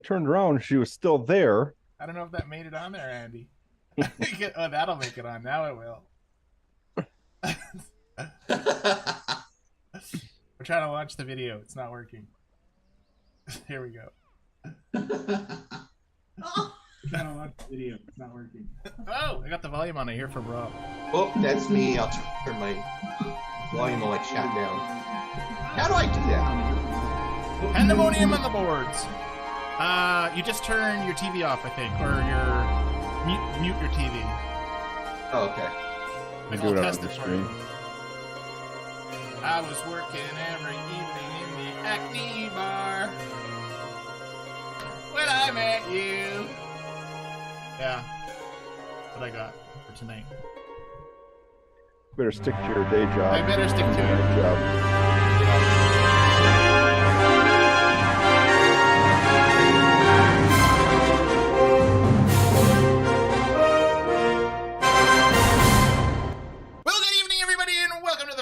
Turned around, she was still there. I don't know if that made it on there, Andy. Oh, that'll make it on. Now it will. We're trying to launch the video. It's not working. Here we go. Trying to launch the video. It's not working. Oh, I got the volume on. I hear from Rob. Oh, that's me. I'll turn my volume on my chat down. How do I do that? Pandemonium on the boards. You just turn your TV off, I think, or your mute your TV. Oh, okay. I do it on the screen. I was working every evening in the Acne bar when I met you. Yeah, what I got for tonight. Better stick to your day job. I better stick to it. Good job.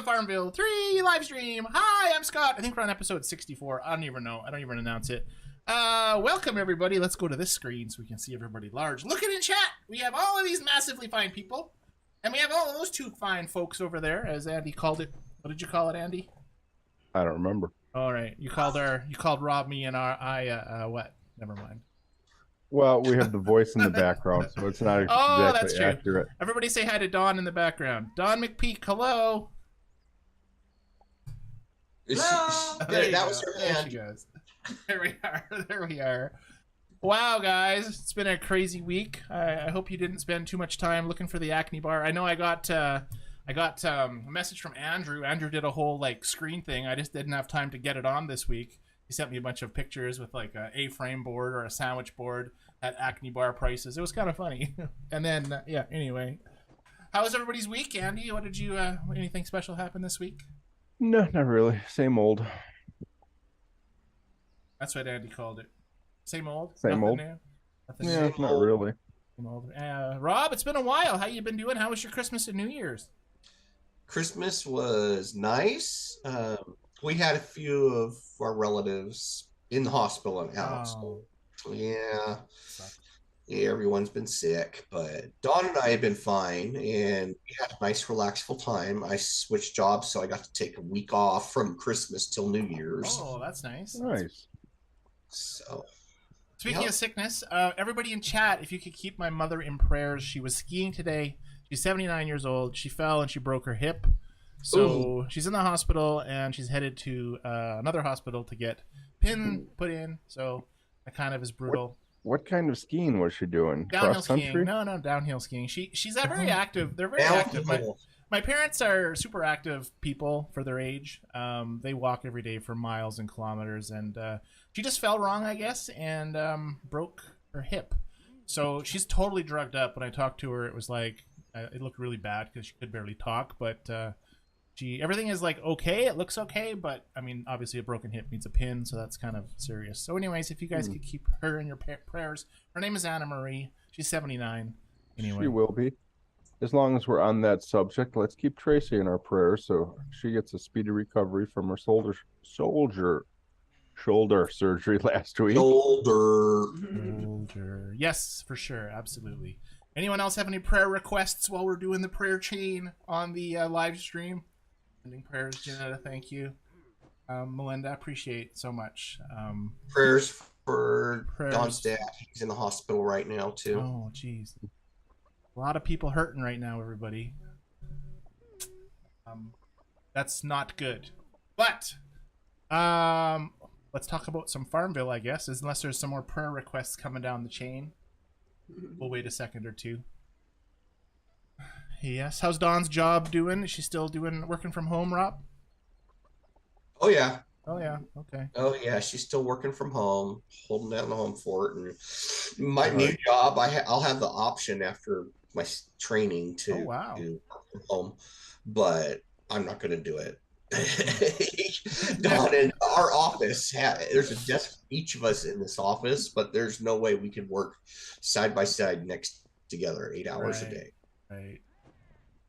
Farmville 3 live stream. Hi, I'm Scott. I think we're on episode 64. I don't even know. I don't even announce it. Welcome, everybody. Let's go to this screen so we can see everybody large. Looking in chat, we have all of these massively fine people. And we have all of those two fine folks over there, as Andy called it. What did you call it, Andy? I don't remember. All right. You called Rob, me, and what? Never mind. Well, we have the voice in the background, so it's not exactly that's true. accurate. Everybody say hi to Dawn in the background. Dawn McPeak, hello. That was her hand. There she goes. There we are. There we are. Wow, guys, it's been a crazy week. I hope you didn't spend too much time looking for the Acne bar. I know I got a message from Andrew. Andrew did a whole screen thing. I just didn't have time to get it on this week. He sent me a bunch of pictures with like a A-frame board or a sandwich board at Acne bar prices. It was kind of funny. And then yeah. Anyway, how was everybody's week, Andy? What did you? Anything special happen this week? No, not really. Same old. That's what Andy called it. Same old? Same old. New? Yeah, not really. Same old. Rob, it's been a while. How you been doing? How was your Christmas and New Year's? Christmas was nice. We had a few of our relatives in the hospital and out. Oh. So, yeah. Yeah, everyone's been sick, but Dawn and I have been fine, and we had a nice, relaxful time. I switched jobs, so I got to take a week off from Christmas till New Year's. Oh, that's nice. Nice. So, speaking of sickness, everybody in chat, if you could keep my mother in prayers. She was skiing today. She's 79 years old. She fell and she broke her hip. So she's in the hospital, and she's headed to another hospital to get pin put in. So that kind of is brutal. What kind of skiing was she doing? Downhill skiing. No, downhill skiing. She's very active. They're very active. My parents are super active people for their age. They walk every day for miles and kilometers, and she just fell wrong, I guess, and broke her hip. So she's totally drugged up. When I talked to her, it was like it looked really bad because she could barely talk, but everything is okay. It looks okay, but I mean, obviously a broken hip needs a pin, so that's kind of serious. So anyways, if you guys could keep her in your prayers. Her name is Anna Marie. She's 79. Anyway. She will be. As long as we're on that subject, let's keep Tracy in our prayers so she gets a speedy recovery from her shoulder surgery last week. Shoulder. Yes, for sure. Absolutely. Anyone else have any prayer requests while we're doing the prayer chain on the live stream? Sending prayers, Janetta, thank you. Melinda, appreciate so much. Prayers for Don's dad. He's in the hospital right now, too. Oh, jeez. A lot of people hurting right now, everybody. That's not good. But let's talk about some Farmville, I guess, unless there's some more prayer requests coming down the chain. We'll wait a second or two. Yes. How's Dawn's job doing? Is she still working from home, Rob? Oh, yeah. Oh, yeah. Okay. Oh, yeah. She's still working from home, holding down the home fort. And my new job, I'll have the option after my training to do work from home, but I'm not going to do it. Dawn, in our office, there's a desk for each of us in this office, but there's no way we can work side by side next together 8 hours a day. Right.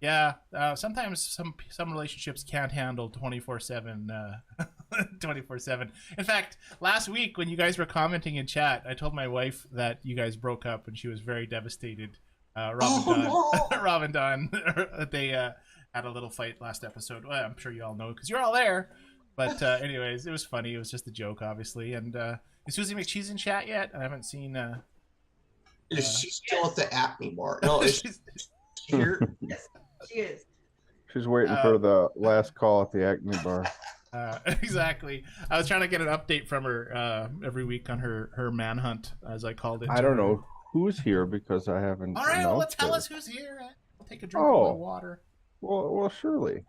Yeah, sometimes some relationships can't handle 24/7 24/7. In fact, last week when you guys were commenting in chat, I told my wife that you guys broke up and she was very devastated. Rob and Don, they had a little fight last episode. Well, I'm sure you all know because you're all there. But anyways, it was funny. It was just a joke, obviously. And is Susie McCheese in chat yet? I haven't seen. Is she still at the Acme bar? No, is she here? Yes, she is. She's waiting for the last call at the Acme bar. Exactly. I was trying to get an update from her every week on her manhunt, as I called it. I don't know who's here because I haven't. All right, well, tell us who's here. I'll take a drink of my water. Well, surely.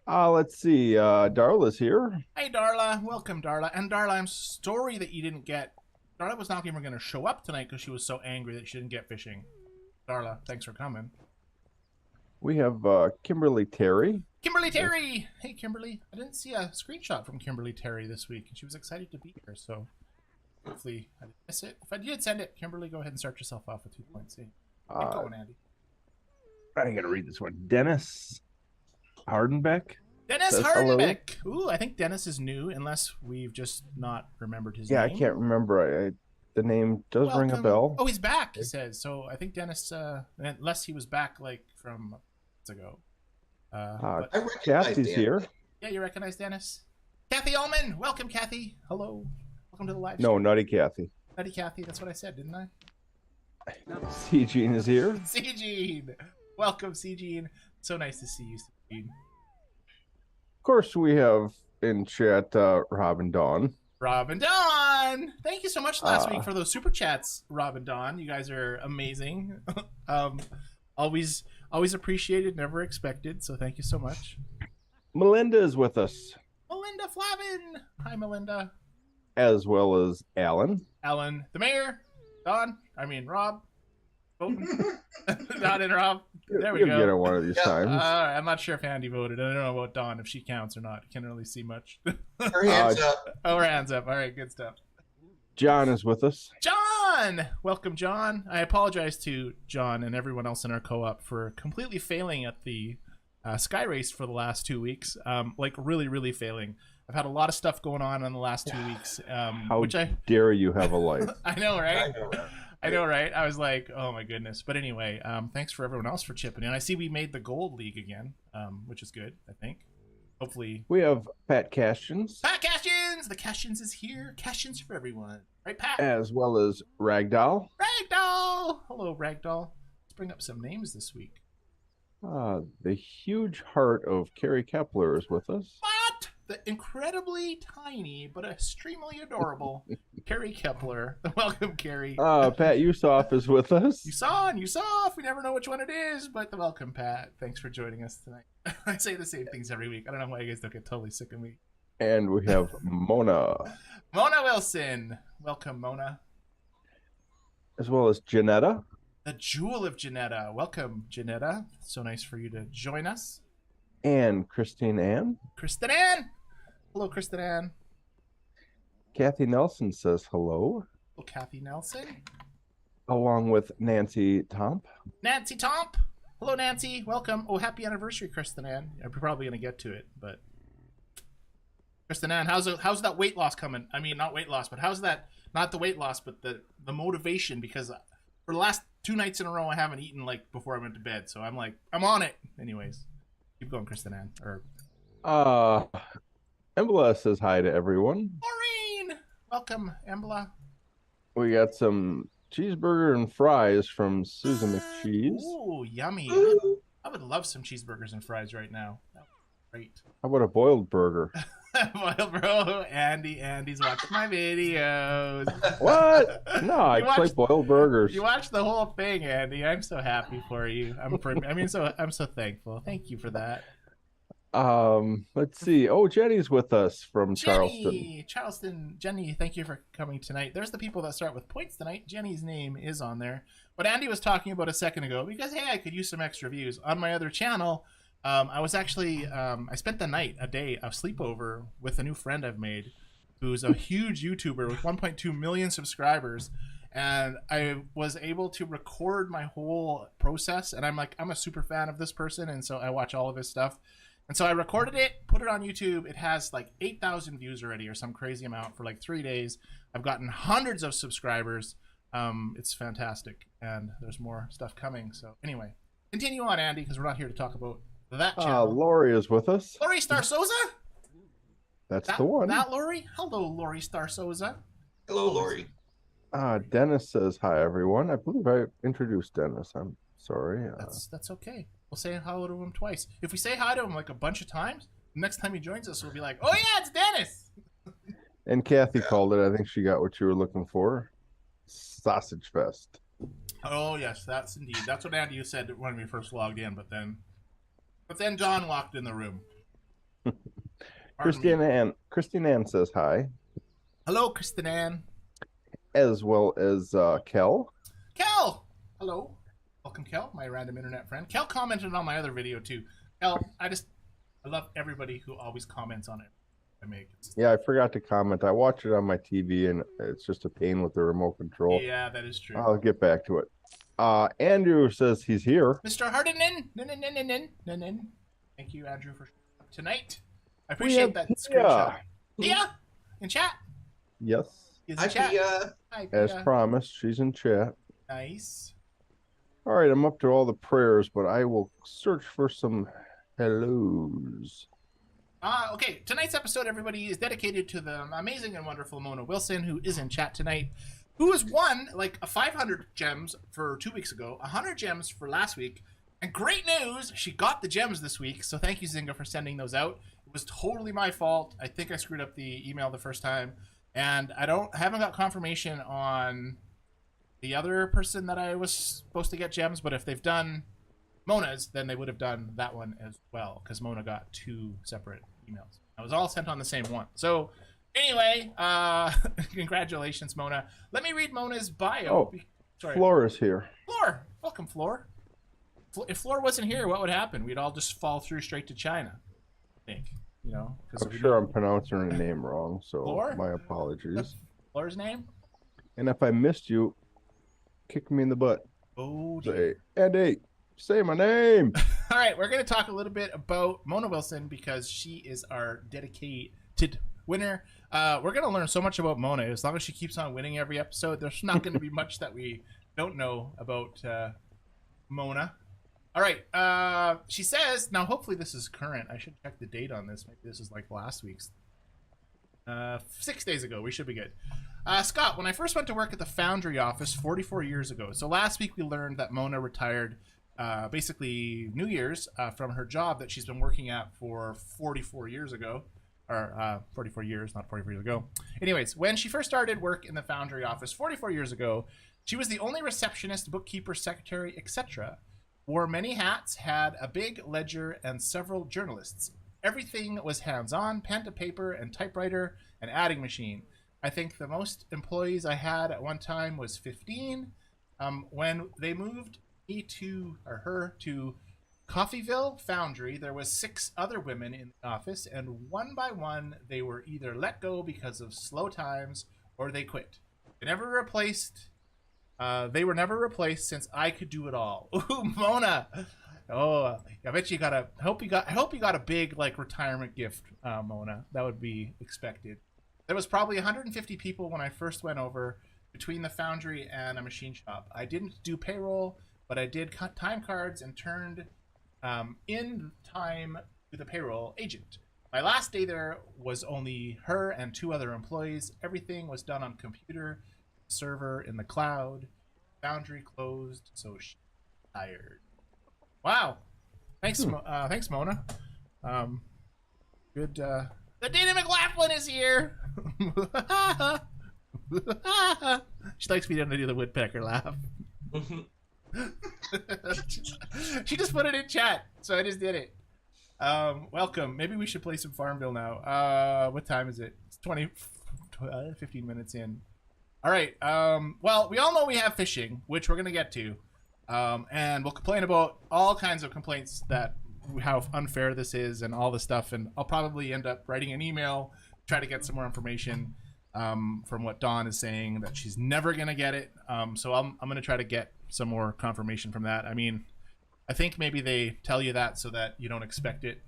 Let's see. Darla's here. Hey, Darla. Welcome, Darla. And Darla, I'm sorry that you didn't get... Darla was not even going to show up tonight because she was so angry that she didn't get fishing. Darla, thanks for coming. We have Kimberly Terry. Kimberly Terry! Hey, Kimberly. I didn't see a screenshot from Kimberly Terry this week, and she was excited to be here, so hopefully I didn't miss it. If I did send it, Kimberly, go ahead and start yourself off with 2 points. Keep going, Andy. I gotta read this one. Dennis Hardenbeck. Dennis Hardenbeck. Ooh, I think Dennis is new, unless we've just not remembered his name. Yeah, I can't remember. The name does ring a bell. Oh, he's back, he says. So I think Dennis, unless he was back like from months ago. Kathy's here. Yeah, you recognize Dennis? Kathy Ullman. Welcome, Kathy. Hello. Welcome to the live No, stream. Nutty Kathy. Nutty Kathy, that's what I said, didn't I? C-Gene is here. C-Gene. Welcome, C-Gene. So nice to see you, C-Gene. Of course, we have in chat Rob and Dawn. Rob and Dawn! Thank you so much last week for those super chats, Rob and Dawn. You guys are amazing. Always appreciated, never expected, so thank you so much. Melinda is with us. Melinda Flavin! Hi, Melinda. As well as Alan. Alan, the mayor. Rob. Don and Rob. There we go. You'll get it one of these times. I'm not sure if Andy voted. I don't know about Dawn, if she counts or not. Can't really see much. Her hands up. Oh, her hands up. All right, good stuff. John is with us. John! Welcome, John. I apologize to John and everyone else in our co-op for completely failing at the Sky Race for the last 2 weeks. Really, really failing. I've had a lot of stuff going on in the last 2 weeks. How dare you have a life? I know, right? I know, right? I was like, oh my goodness. But anyway, thanks for everyone else for chipping in. I see we made the Gold League again, which is good, I think. Hopefully. We have Pat Cashins. Pat Cashins! The Cashins is here. Cashins for everyone. Right, Pat? As well as Ragdoll. Ragdoll! Hello, Ragdoll. Let's bring up some names this week. The huge heart of Carrie Kepler is with us. What? The incredibly tiny but extremely adorable Carrie Kepler. Welcome, Carrie. Pat Usoff is with us. Usoff. We never know which one it is, but welcome, Pat. Thanks for joining us tonight. I say the same things every week. I don't know why you guys don't get totally sick of me. And we have Mona. Mona Wilson. Welcome, Mona. As well as Janetta. The Jewel of Janetta. Welcome, Janetta. So nice for you to join us. And Christine Ann. Kristen Ann. Hello, Kristen Ann. Kathy Nelson says hello. Hello, Kathy Nelson. Along with Nancy Tomp. Nancy Tomp. Hello, Nancy. Welcome. Oh, happy anniversary, Kristen Ann. I'm probably going to get to it, but... Kristen Ann, how's that weight loss coming? I mean, not weight loss, but how's that... Not the weight loss, but the motivation, because for the last 2 nights in a row, I haven't eaten, before I went to bed, so I'm on it. Anyways, keep going, Kristen Ann. Embla says hi to everyone. Maureen! Welcome, Embla. We got some cheeseburger and fries from Susan McCheese. Ooh, yummy. I would love some cheeseburgers and fries right now. That would be great. How about a boiled burger? Well, bro, Andy's watching my videos. What? No, I like boiled burgers. You watched the whole thing, Andy. I'm so happy for you. I'm so thankful. Thank you for that. Let's see. Oh, Jenny's with us from Charleston. Jenny, thank you for coming tonight. There's the people that start with points tonight. Jenny's name is on there. What Andy was talking about a second ago, because hey, I could use some extra views on my other channel. I was actually I spent the night, a sleepover with a new friend I've made, who's a huge YouTuber with 1.2 million subscribers, and I was able to record my whole process. And I'm a super fan of this person, and so I watch all of his stuff. And so I recorded it, put it on YouTube. It has like 8,000 views already, or some crazy amount, for like 3 days. I've gotten hundreds of subscribers. It's fantastic, and there's more stuff coming. So anyway, continue on, Andy, because we're not here to talk about that channel. Lori is with us. Lori Star Souza? That's the one. That Lori? Hello, Lori Star Souza. Hello, Lori. Dennis says hi, everyone. I believe I introduced Dennis. I'm sorry. That's okay. We'll say hello to him twice. If we say hi to him like a bunch of times, the next time he joins us, we'll be like, oh yeah, it's Dennis. And Kathy called it. I think she got what you were looking for. Sausage Fest. Oh yes, that's indeed. That's what Andy said when we first logged in, but then John walked in the room. Christine Ann says hi. Hello, Christine Ann. As well as Kel. Kel! Hello. Welcome, Kel, my random internet friend. Kel commented on my other video, too. Kel, I love everybody who always comments on it I make. Yeah, I forgot to comment. I watch it on my TV, and it's just a pain with the remote control. Yeah, that is true. I'll get back to it. Andrew says he's here. Mr. Hardenen. Thank you, Andrew, for tonight. I appreciate that screenshot. Yeah, in chat. Yes. Hi, as promised, she's in chat. Nice. All right, I'm up to all the prayers, but I will search for some hellos. Okay, tonight's episode, everybody, is dedicated to the amazing and wonderful Mona Wilson, who is in chat tonight, who has won like a 500 gems for 2 weeks ago, 100 gems for last week, and great news, she got the gems this week, so thank you, Zynga, for sending those out. It was totally my fault. I think I screwed up the email the first time, and I haven't got confirmation on the other person that I was supposed to get gems, but if they've done Mona's, then they would have done that one as well, because Mona got 2 separate emails. It was all sent on the same one. So anyway, congratulations, Mona. Let me read Mona's bio. Oh, sorry. Floor is here. Floor, welcome, Floor. If Floor wasn't here, what would happen? We'd all just fall through straight to China, I think. You know, I'm sure I'm pronouncing her name wrong, so Floor? My apologies. Floor's name? And if I missed you, kick me in the butt. Oh, say, Andy, say my name. All right, we're going to talk a little bit about Mona Wilson because she is our dedicated winner. We're going to learn so much about Mona. As long as she keeps on winning every episode, there's not going to be much that we don't know about Mona. All right, she says, now hopefully this is current. I should check the date on this. Maybe this is like last week's. 6 days ago, we should be good. Scott, when I first went to work at the Foundry office 44 years ago, so last week we learned that Mona retired basically New Year's from her job that she's been working at for 44 years ago, or 44 years, not 44 years ago. Anyways, when she first started work in the Foundry office 44 years ago, she was the only receptionist, bookkeeper, secretary, etc. Wore many hats, had a big ledger, and several journalists. Everything was hands-on, pen to paper and typewriter and adding machine. I think the most employees I had at one time was 15. When they moved her to Coffeyville Foundry, there was 6 other women in the office, and one by one they were either let go because of slow times or they quit. They were never replaced since I could do it all. Ooh, Mona. Oh, I bet you I hope you got a big like retirement gift, Mona. That would be expected. There was probably 150 people when I first went over between the Foundry and a machine shop. I didn't do payroll, but I did cut time cards and turned in time to the payroll agent. My last day there was only her and 2 other employees. Everything was done on computer, server in the cloud. Foundry closed, so she retired. Wow. Thanks, thanks, Mona. Good. The Dana McLaughlin is here. She likes me to do the woodpecker laugh. She just put it in chat, so I just did it. Welcome. Maybe we should play some Farmville now. What time is it? It's 15 minutes in. All right. Well, we all know we have fishing, which we're gonna get to. And we'll complain about all kinds of complaints that how unfair this is and all this stuff, and I'll probably end up writing an email, try to get some more information. from what Dawn is saying, that she's never gonna get it. So I'm gonna try to get some more confirmation from that. I mean, I think maybe they tell you that so that you don't expect it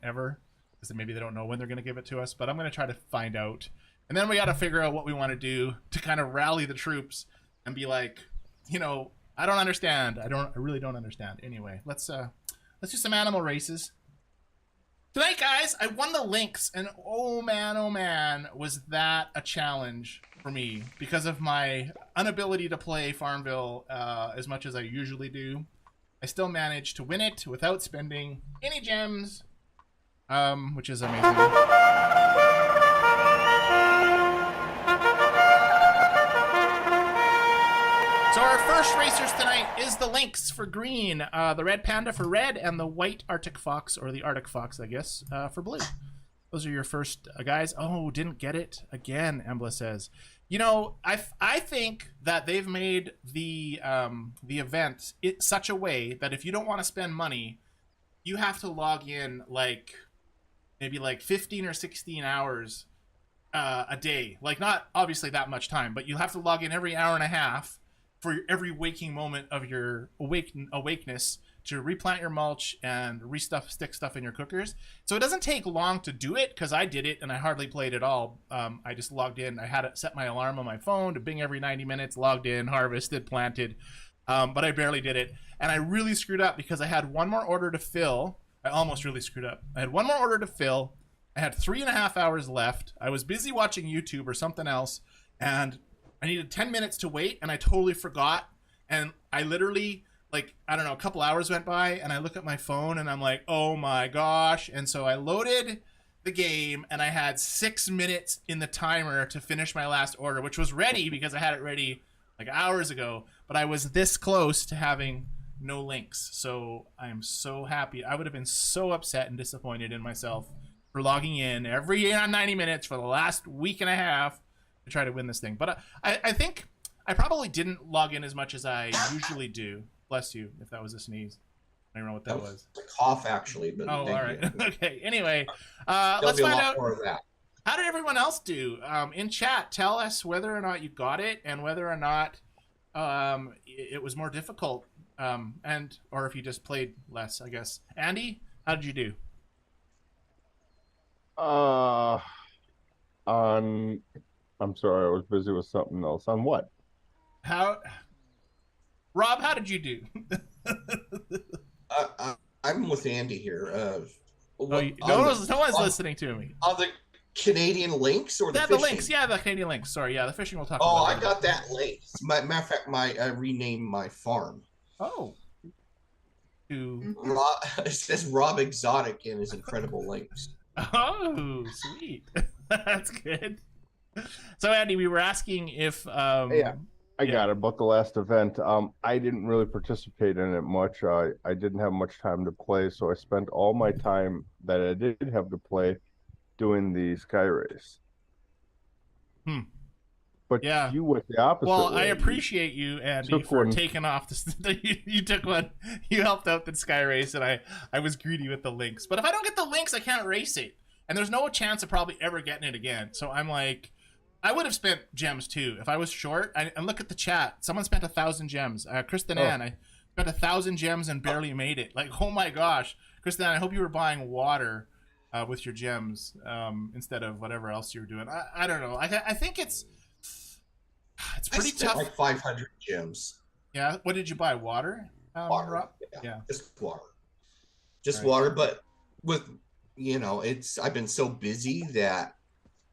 ever, because maybe they don't know when they're gonna give it to us. But I'm gonna try to find out, and then we got to figure out what we want to do to kind of rally the troops and be like, you know, I don't understand. I really don't understand. Anyway, let's do some animal races. Tonight, guys, I won the links, and oh man, was that a challenge for me because of my inability to play Farmville as much as I usually do. I still managed to win it without spending any gems, which is amazing. So our first racers tonight is the lynx for green, the red panda for red, and the white Arctic fox, or the Arctic fox, I guess, for blue. Those are your first guys. Oh, didn't get it again, Embla says. You know, I think that they've made the event such a way that if you don't want to spend money, you have to log in like maybe like 15 or 16 hours a day. Like, not obviously that much time, but you have to log in every hour and a half for every waking moment of your awakeness to replant your mulch and stick stuff in your cookers. So it doesn't take long to do it, because I did it and I hardly played at all. I just logged in. I had it set my alarm on my phone to bing every 90 minutes, logged in, harvested, planted, but I barely did it. And I really screwed up because I had one more order to fill. I almost really screwed up. I had one more order to fill. I had 3.5 hours left. I was busy watching YouTube or something else, and I needed 10 minutes to wait, and I totally forgot. And I literally, like, I don't know, a couple hours went by, and I look at my phone, and I'm like, oh my gosh. And so I loaded the game, and I had 6 minutes in the timer to finish my last order, which was ready because I had it ready like hours ago. But I was this close to having no links. So I am so happy. I would have been so upset and disappointed in myself for logging in every 90 minutes for the last week and a half to try to win this thing. But I think I probably didn't log in as much as I usually do. Bless you, if that was a sneeze. I don't know what that was. A cough, actually. But oh, all right. Okay. Anyway, let's find out. More of that. How did everyone else do? In chat, tell us whether or not you got it and whether or not it was more difficult, or if you just played less, I guess. Andy, how did you do? I'm sorry, I was busy with something else. On what? Rob, how did you do? I'm with Andy here. No one's listening to me. On the Canadian links or the fishing? The links. Yeah, the Canadian links. Sorry, yeah, the fishing we'll talk about. Oh, I got that link. Matter of fact, I renamed my farm. Oh. It says Rob Exotic in his incredible links. Oh, sweet. That's good. So, Andy, we were asking if... yeah, I got it. About the last event. I didn't really participate in it much. I didn't have much time to play, so I spent all my time that I did have to play doing the sky race. But yeah, you went the opposite way. I appreciate you, Andy, for taking off you took one. You helped out the sky race, and I was greedy with the links. But if I don't get the links, I can't race it. And there's no chance of probably ever getting it again. So I'm like, I would have spent gems too if I was short. And look at the chat. Someone spent 1,000 gems. Kristen Ann, I spent 1,000 gems and barely made it. Like, oh my gosh, Kristen Ann, I hope you were buying water with your gems instead of whatever else you were doing. I don't know. I think it's pretty tough. Like 500 gems. Yeah. What did you buy? Water. Water. Rob? Yeah. Just water. Just water, but with. I've been so busy that,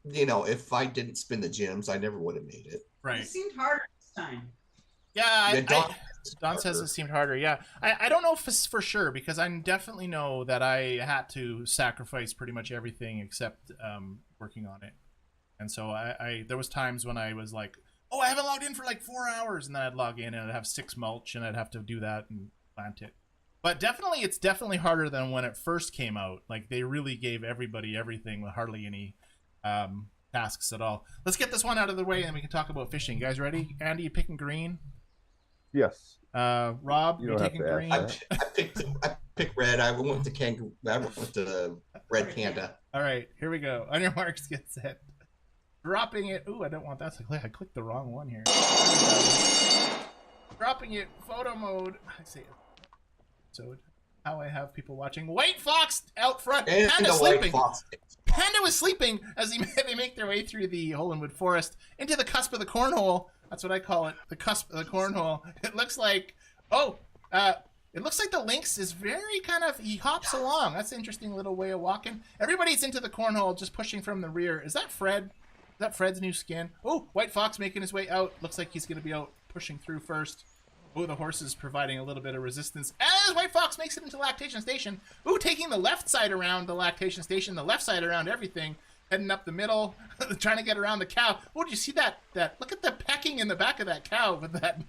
if I didn't spin the gems, I never would have made it. Right. It seemed harder this time. Yeah, Don says it seemed harder. Yeah, I don't know if it's for sure, because I definitely know that I had to sacrifice pretty much everything except working on it. And so there was times when I was like, oh, I haven't logged in for like 4 hours, and then I'd log in and I'd have 6 mulch and I'd have to do that and plant it. But it's definitely harder than when it first came out. Like, they really gave everybody everything with hardly any tasks at all. Let's get this one out of the way, and then we can talk about fishing. You guys ready? Andy, you picking green? Yes. Rob, you taking green? I picked red. I went with the kangaroo. I went with the red panda. All right, here we go. On your marks, get set. Dropping it. Ooh, I don't want that. I clicked the wrong one here. Dropping it. Photo mode. I say episode. How I have people watching. White Fox out front. Panda sleeping. Panda was sleeping as they make their way through the Holenwood Forest into the cusp of the cornhole. That's what I call it. The cusp of the cornhole. It looks like. It looks like the Lynx is very kind of, he hops along. That's an interesting little way of walking. Everybody's into the cornhole, just pushing from the rear. Is that Fred? Is that Fred's new skin? Oh, White Fox making his way out. Looks like he's going to be out pushing through first. Oh, the horse is providing a little bit of resistance. As White Fox makes it into Lactation Station. Ooh, taking the left side around the Lactation Station, the left side around everything. Heading up the middle, trying to get around the cow. Oh, did you see that? Look at the pecking in the back of that cow with that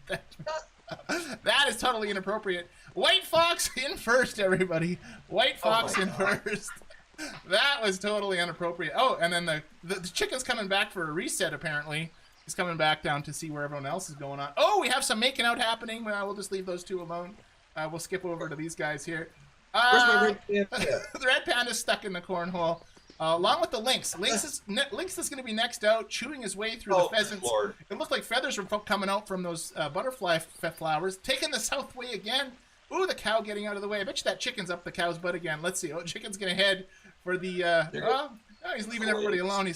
that is totally inappropriate. White Fox in first, everybody. White Fox in first. That was totally inappropriate. Oh, and then the chicken's coming back for a reset, apparently. He's coming back down to see where everyone else is going on. Oh, we have some making out happening. We'll just leave those two alone. We'll skip over to these guys here. Where's my red panda? The red panda's stuck in the cornhole. Along with the Lynx. Lynx is going to be next out, chewing his way through the pheasants. Lord. It looked like feathers were coming out from those butterfly flowers. Taking the south way again. Ooh, the cow getting out of the way. I bet you that chicken's up the cow's butt again. Let's see. Oh, chicken's going to head for the... he's leaving everybody alone.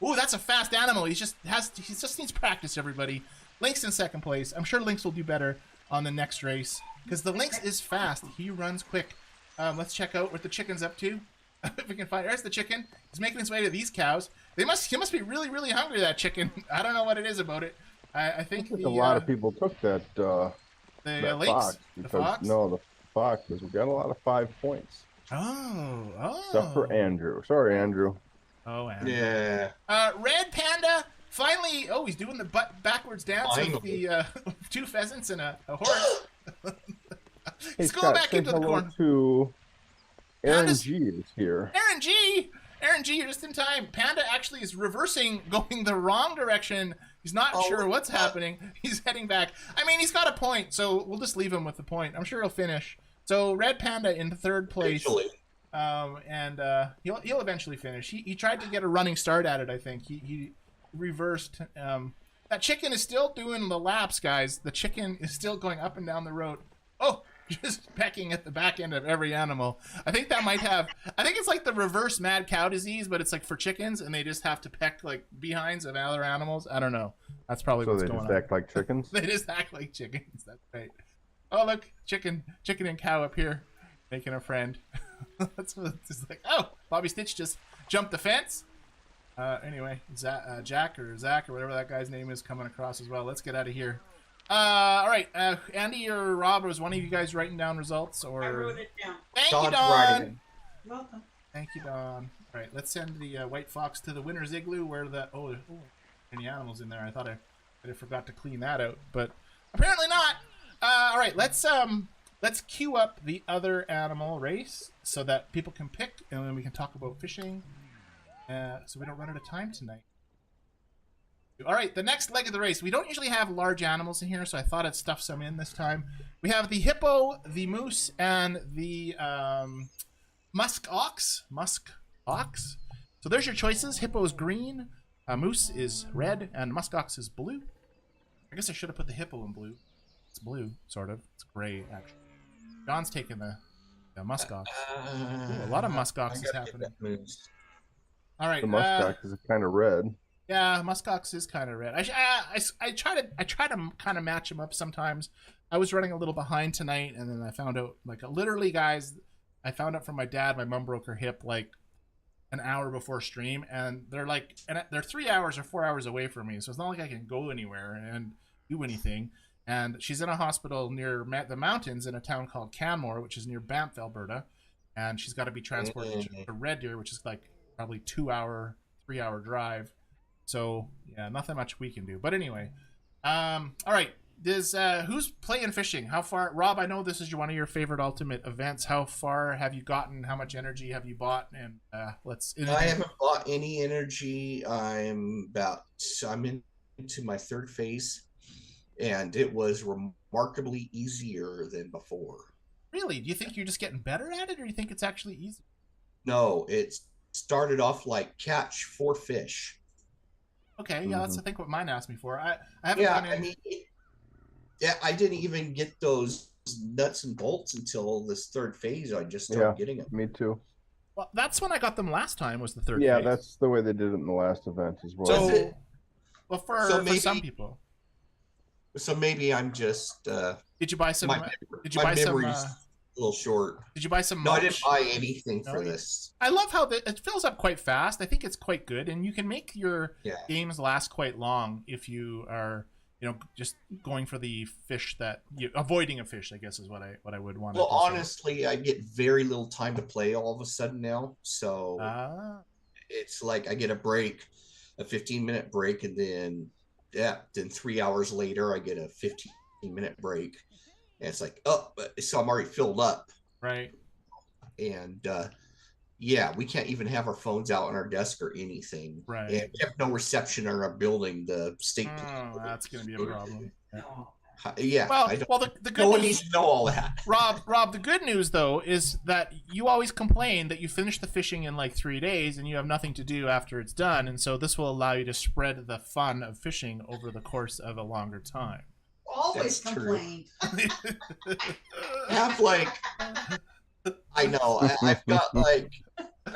Ooh, that's a fast animal. He just needs practice, everybody. Lynx in second place. I'm sure Lynx will do better on the next race because the Lynx is fast. He runs quick. Let's check out what the chicken's up to. If we can find, there's the chicken. He's making his way to these cows. He must be really, really hungry, that chicken. I don't know what it is about it. I think a lot of people took that Lynx? fox The because fox? no, the fox because we got a lot of 5 points. Oh. Except for Andrew. Sorry, Andrew. Oh, Andrew. Yeah. Red Panda finally. Oh, he's doing the backwards dance with the 2 pheasants and a horse. He's going back into the corner. To Aaron Panda's... G is here. Aaron G, you're just in time. Panda actually is reversing, going the wrong direction. He's not sure what's happening. He's heading back. I mean, he's got a point, so we'll just leave him with the point. I'm sure he'll finish. So Red Panda in third place. And he'll eventually finish. He tried to get a running start at it, I think. He reversed. That chicken is still doing the laps, guys. The chicken is still going up and down the road. Oh, just pecking at the back end of every animal. I think that might have... I think it's like the reverse mad cow disease, but it's like for chickens, and they just have to peck like behinds of other animals. I don't know. That's probably what's going on. So they just act like chickens? They just act like chickens. That's right. Oh, look. Chicken and cow up here making a friend. That's just like, oh, Bobby Stitch just jumped the fence. Anyway, Jack or Zach or whatever that guy's name is coming across as well. Let's get out of here. All right, Andy or Rob, was one of you guys writing down results? Or... I wrote it down. Thank you, Don. Welcome. Thank you, Don. All right, let's send the White Fox to the winner's igloo where the... Oh, any animals in there. I thought I forgot to clean that out, but apparently not. All right, let's queue up the other animal race so that people can pick, and then we can talk about fishing, so we don't run out of time tonight. All right, the next leg of the race. We don't usually have large animals in here, so I thought I'd stuff some in this time. We have the hippo, the moose, and the musk ox. So there's your choices. Hippo is green, moose is red, and musk ox is blue. I guess I should have put the hippo in blue. It's blue, sort of. It's gray, actually. John's taking the muskox. Ooh, a lot of muskox is happening. All right. The muskox is kind of red. Yeah, muskox is kind of red. I try to kind of match them up sometimes. I was running a little behind tonight, and then I found out, like, literally, guys, I found out from my dad. My mom broke her hip like an hour before stream, and they're 3 hours or 4 hours away from me, so it's not like I can go anywhere and do anything. And she's in a hospital near the mountains in a town called Canmore, which is near Banff, Alberta. And she's got to be transported to Red Deer, which is like probably 3-hour drive. So, yeah, nothing much we can do. But anyway, all right. Who's playing fishing? How far? Rob, I know this is one of your favorite ultimate events. How far have you gotten? How much energy have you bought? And I haven't bought any energy. I'm into my third phase. And it was remarkably easier than before. Really? Do you think you're just getting better at it, or do you think it's actually easy? No, it started off like catch 4 fish. Okay, yeah, that's I think what mine asked me for. I haven't Yeah, gone in. I mean, yeah, I didn't even get those nuts and bolts until this third phase. I just started getting them. Me too. Well, that's when I got them last time. Was the third Yeah, phase. that's the way they did it in the last event as well. So, well, for some people. So maybe I'm just. Did you buy some? Did you buy some? A little short. Did you buy some? No, I didn't buy anything for this. I love how it fills up quite fast. I think it's quite good, and you can make your games last quite long if you are, just going for the fish that you avoiding a fish. I guess is what I would want. Well, honestly, I get very little time to play all of a sudden now, so it's like I get a break, a 15-minute break, and then 3 hours later I get a 15-minute break. And it's like, so I'm already filled up. Right. And we can't even have our phones out on our desk or anything. Right. And we have no reception in our building. The state. Oh, that's going to be a problem. Yeah. Well, the good no one needs to know all that. Rob, the good news, though, is that you always complain that you finish the fishing in like 3 days and you have nothing to do after it's done. And so this will allow you to spread the fun of fishing over the course of a longer time. Always complained. I know. I've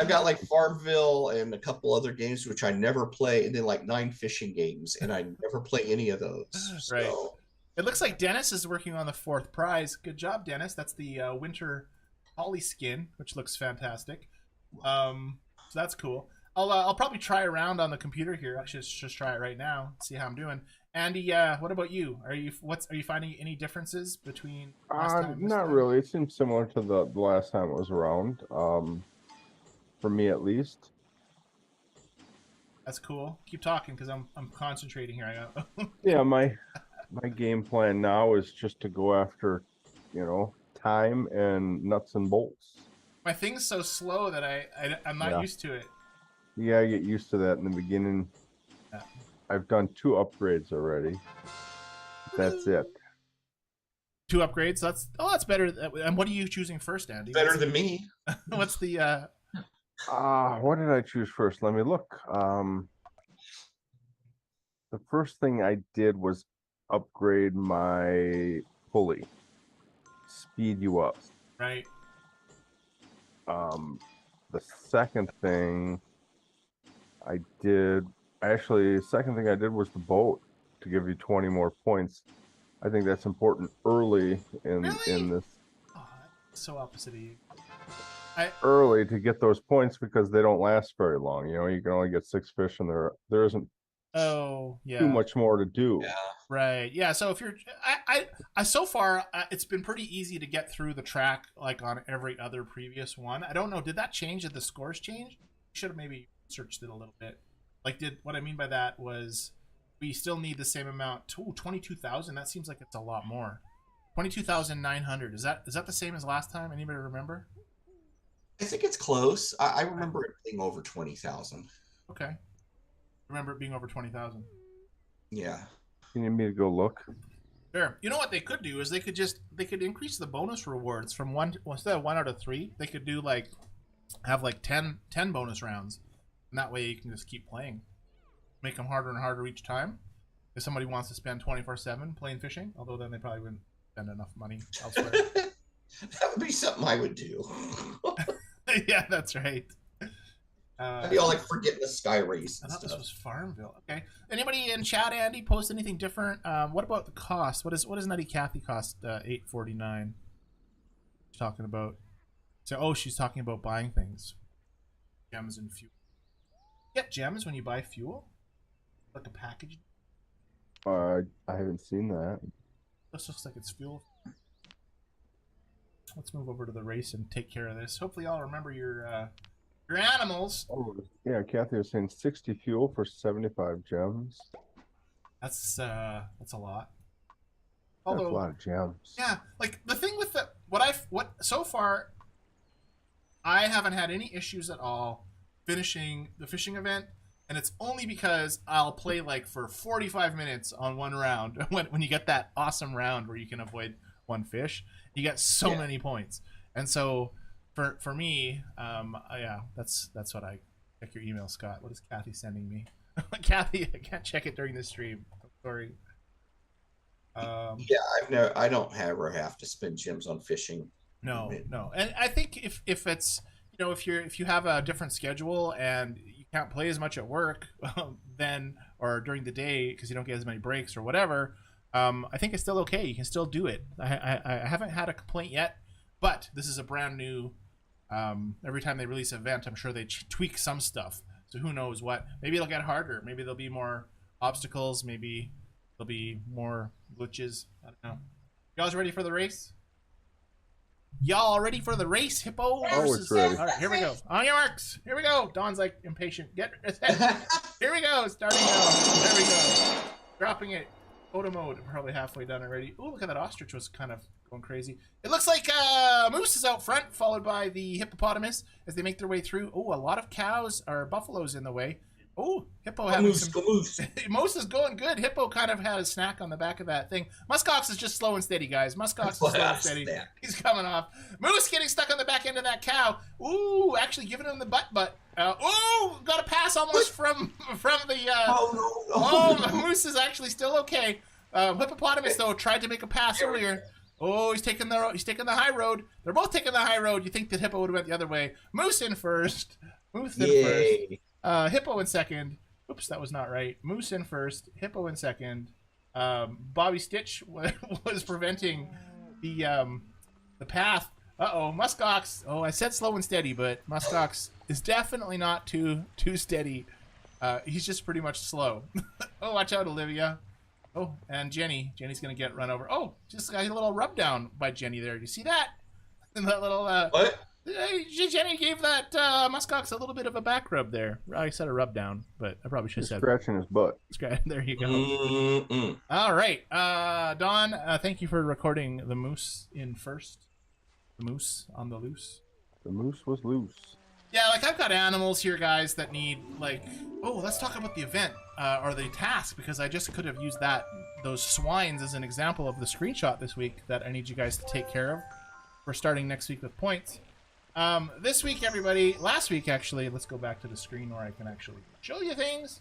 got like Farmville and a couple other games which I never play, and then like 9 fishing games, and I never play any of those. Right. So. It looks like Dennis is working on the 4th prize. Good job, Dennis. That's the winter holly skin, which looks fantastic. So that's cool. I'll probably try around on the computer here. Actually, just try it right now. See how I'm doing. Andy, what about you? Are you finding any differences between last time? Not really. It seems similar to the last time it was around. For me at least. That's cool. Keep talking because I'm concentrating here. Yeah, my game plan now is just to go after, time and nuts and bolts. My thing's so slow that I'm not used to it. Yeah, I get used to that in the beginning. Yeah. I've done 2 upgrades already. That's it. 2 upgrades? That's better. And what are you choosing first, Andy? Better than me. What's the what did I choose first? Let me look. The first thing I did was upgrade my pulley. Speed you up. Right. The second thing I did was the boat to give you 20 more points. I think that's important early in this. Oh, that's so opposite of you. Early to get those points because they don't last very long. You can only get 6 fish, and there isn't too much more to do. Yeah. Right. Yeah. So if you're, I so far it's been pretty easy to get through the track like on every other previous one. I don't know. Did that change? Did the scores change? Should have maybe searched it a little bit. Like, what I mean by that was we still need the same amount. 22,000. That seems like it's a lot more. 22,900. Is that the same as last time? Anybody remember? I think it's close. I remember it being over 20,000. Okay. Remember it being over 20,000. Yeah. You need me to go look? Sure. You know what they could do is they could increase the bonus rewards from instead of 1 out of 3, they could do have 10 bonus rounds. And that way you can just keep playing. Make them harder and harder each time. If somebody wants to spend 24/7 playing fishing, although then they probably wouldn't spend enough money elsewhere. That would be something I would do. Yeah, that's right. I'd be all like forgetting the sky race. I thought this was Farmville. Okay. Anybody in chat, Andy, post anything different? What about the cost? What does Nutty Kathy cost? $8.49. She's talking about. So she's talking about buying things. Gems and fuel. You get gems when you buy fuel? Like a package? I haven't seen that. This looks like it's fuel. Let's move over to the race and take care of this. Hopefully y'all remember your animals. Oh, yeah, Kathy was saying 60 fuel for 75 gems. That's a lot. That's a lot of gems. Yeah, like the thing with what so far I haven't had any issues at all finishing the fishing event, and it's only because I'll play for 45 minutes on one round. When you get that awesome round where you can avoid one fish, you get so many points. And so for me, that's what I check your email, Scott. What is Kathy sending me? Kathy, I can't check it during the stream. I'm sorry. Yeah, I don't ever have to spend gems on fishing. No, and I think if it's if you have a different schedule and you can't play as much at work, then or during the day because you don't get as many breaks or whatever, I think it's still okay. You can still do it. I haven't had a complaint yet, but this is a brand new. Every time they release an event, I'm sure they tweak some stuff. So who knows what? Maybe it'll get harder. Maybe there'll be more obstacles. Maybe there'll be more glitches. I don't know. You guys ready for the race? Y'all ready for the race? Hippo versus... ready. All right, here we go. On your marks. Here we go. Dawn's like impatient. Get set. Here we go. Starting now. There we go. Dropping it. Photo mode. Probably halfway done already. Ooh, look at that ostrich was kind of going crazy. It looks like moose is out front, followed by the hippopotamus as they make their way through. Oh, a lot of cows or buffaloes in the way. Oh, Hippo having some... Moose is going good. Hippo kind of had a snack on the back of that thing. Muskox is just slow and steady, guys. Muskox is slow and steady. He's coming off. Moose getting stuck on the back end of that cow. Ooh, actually giving him the butt. Ooh, got a pass almost from the... Oh, Moose is actually still okay. Hippopotamus, though, tried to make a pass earlier. Oh, he's taking the high road. They're both taking the high road. You think that Hippo would have went the other way. Moose in first. Moose in first. Hippo in second. Oops, that was not right. Moose in first. Hippo in second. Bobby Stitch was preventing the path. Uh-oh, Muskox. Oh, I said slow and steady, but Muskox is definitely not too steady. He's just pretty much slow. Oh, watch out, Olivia. Oh, and Jenny. Jenny's going to get run over. Oh, just got a little rub down by Jenny there. Do you see that? And that little... What? Jenny gave that Muskox a little bit of a back rub there. I said a rub down, but I probably should have said scratching his butt. There you go. All right, Dawn. Thank you for recording the moose in first. The moose on the loose. The moose was loose. Yeah, like I've got animals here, guys, that need like. Oh, let's talk about the event or the task because I just could have used those swines as an example of the screenshot this week that I need you guys to take care of. We're starting next week with points. This week, everybody, last week, actually, let's go back to the screen where I can actually show you things.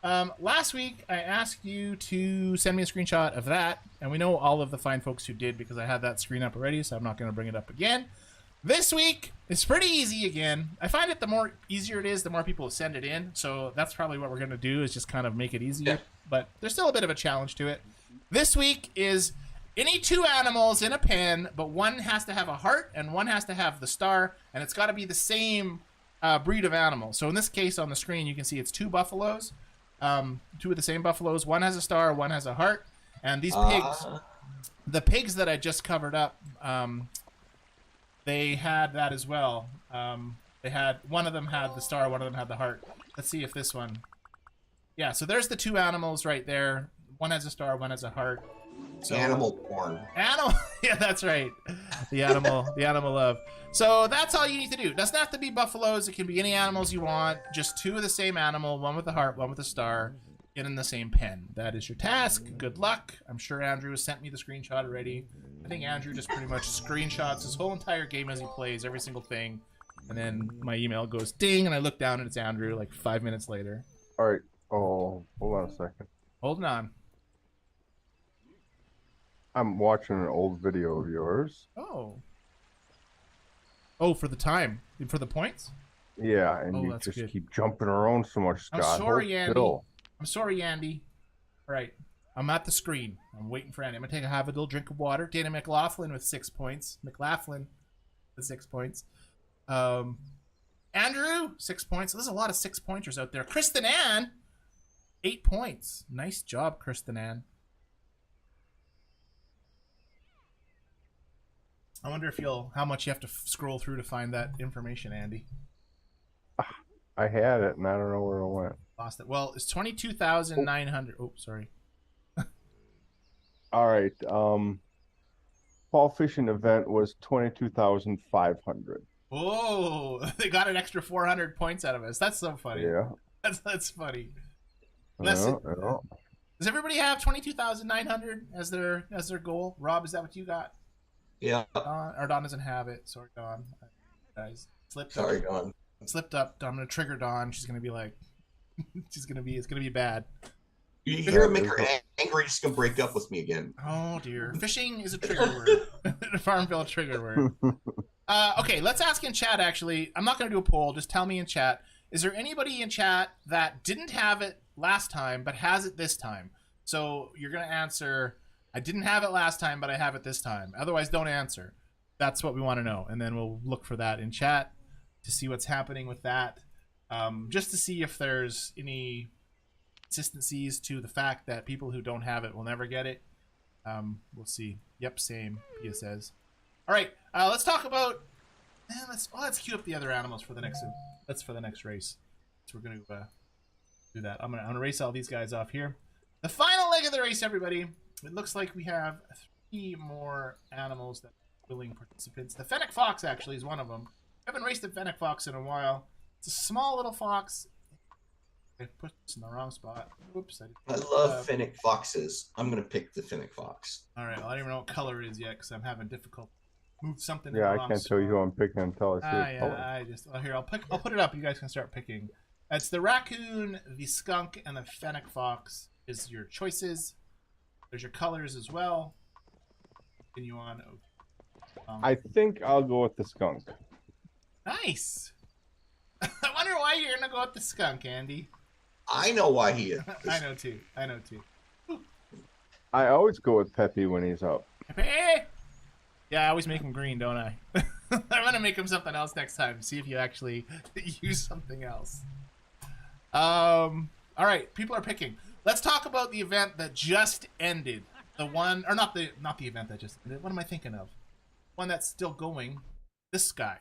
Last week, I asked you to send me a screenshot of that, and we know all of the fine folks who did because I had that screen up already, so I'm not going to bring it up again. This week, it's pretty easy again. I find it the more easier it is, the more people send it in, so that's probably what we're going to do is just kind of make it easier, but there's still a bit of a challenge to it. This week is... any two animals in a pen, but one has to have a heart and one has to have the star, and it's got to be the same breed of animal. So in this case on the screen, you can see it's two buffaloes, two of the same buffaloes. One has a star, one has a heart, and these pigs, the pigs that I just covered up, they had that as well. One of them had the star, one of them had the heart. Let's see if this one. Yeah, so there's the two animals right there. One has a star, one has a heart. So, animal porn. Yeah, that's right. The animal love. So that's all you need to do. It doesn't have to be buffaloes. It can be any animals you want. Just two of the same animal, one with a heart, one with a star, in the same pen. That is your task. Good luck. I'm sure Andrew has sent me the screenshot already. I think Andrew just pretty much screenshots his whole entire game as he plays, every single thing. And then my email goes ding, and I look down and it's Andrew like 5 minutes later. All right. Oh, hold on a second. Holding on. I'm watching an old video of yours. Oh, for the time, for the points. Yeah, and you just keep jumping around so much, Scott. I'm sorry, Andy. I'm sorry, Andy. All right, I'm at the screen. I'm waiting for Andy. I'm gonna have a little drink of water. Dana McLaughlin with 6 points. McLaughlin with 6 points. Andrew 6 points. There's a lot of 6-pointers out there. Kristen Ann 8 points. Nice job, Kristen Ann. I wonder if how much you have to scroll through to find that information, Andy. I had it, and I don't know where it went. Lost it. Well, it's 22,900. Oh, sorry. All right. Fall fishing event was 22,500. Oh, they got an extra 400 points out of us. That's so funny. Yeah. That's funny. Does everybody have 22,900 as their goal? Rob, is that what you got? Yeah. Dawn doesn't have it. Sorry, Dawn. Guys, Sorry, Dawn. Slipped up. I'm gonna trigger Dawn. She's gonna be like, It's gonna be bad. You hear him make her angry, she's gonna break up with me again. Oh dear. Fishing is a trigger word. Farmville trigger word. Okay, let's ask in chat actually. I'm not gonna do a poll, just tell me in chat. Is there anybody in chat that didn't have it last time but has it this time? So you're gonna answer, I didn't have it last time, but I have it this time. Otherwise, don't answer. That's what we want to know, and then we'll look for that in chat to see what's happening with that. Just to see if there's any consistencies to the fact that people who don't have it will never get it. We'll see. Yep, same. Pia says. All right, let's talk about. Let's queue up the other animals for the next. That's for the next race. So we're gonna do that. I'm gonna race all these guys off here. The final leg of the race, everybody. It looks like we have 3 more animals that are willing participants. The fennec fox actually is one of them. I haven't raced a fennec fox in a while. It's a small little fox. I put this in the wrong spot. Whoops. I love fennec foxes. I'm going to pick the fennec fox. All right. Well, I don't even know what color it is yet because I'm having difficulty. Move something in Yeah, the I wrong can't spot. tell you who I'm picking until I see it. Yeah, here, I'll put it up. You guys can start picking. It's the raccoon, the skunk, and the fennec fox is your choices. There's your colors as well. Continue on. I think I'll go with the skunk. Nice. I wonder why you're gonna go with the skunk, Andy. I know why he is. I know too. I always go with Peppy when he's up. Peppy! Yeah, I always make him green, don't I? I'm gonna make him something else next time. See if you actually use something else. All right, people are picking. Let's talk about the event that just ended. The one, or not the event that just ended. What am I thinking of? One that's still going. This guy.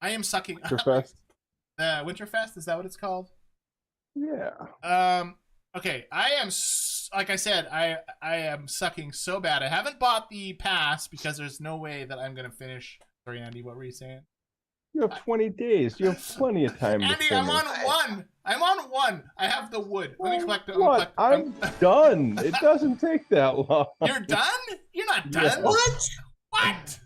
I am sucking. Winterfest? Winterfest, is that what it's called? Yeah. Okay, I am, like I said, I am sucking so bad. I haven't bought the pass because there's no way that I'm going to finish. Sorry, Andy, what were you saying? You have 20 days. You have plenty of time Andy, to finish. I'm on 1. I'm on 1. I have the wood. Let me collect. I'm done. It doesn't take that long. You're done? You're not done. Yeah. What?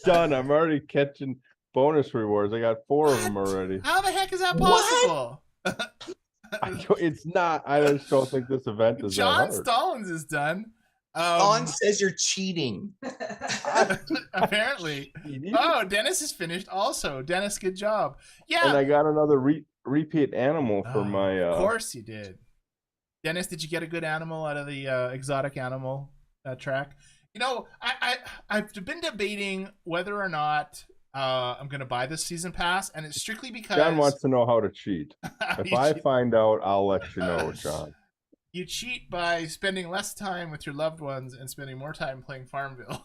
Done. I'm already catching bonus rewards. I got 4 of them already. How the heck is that possible? It's not. I just don't think this event is John that hard. Stallings is done. Don says you're cheating. Apparently. Oh, Dennis is finished also. Dennis, good job. Yeah. And I got another repeat animal for my... Of course you did. Dennis, did you get a good animal out of the exotic animal track? You know, I've been debating whether or not I'm going to buy this season pass, and it's strictly because... John wants to know how to cheat. If I find out, I'll let you know, John. You cheat by spending less time with your loved ones and spending more time playing Farmville.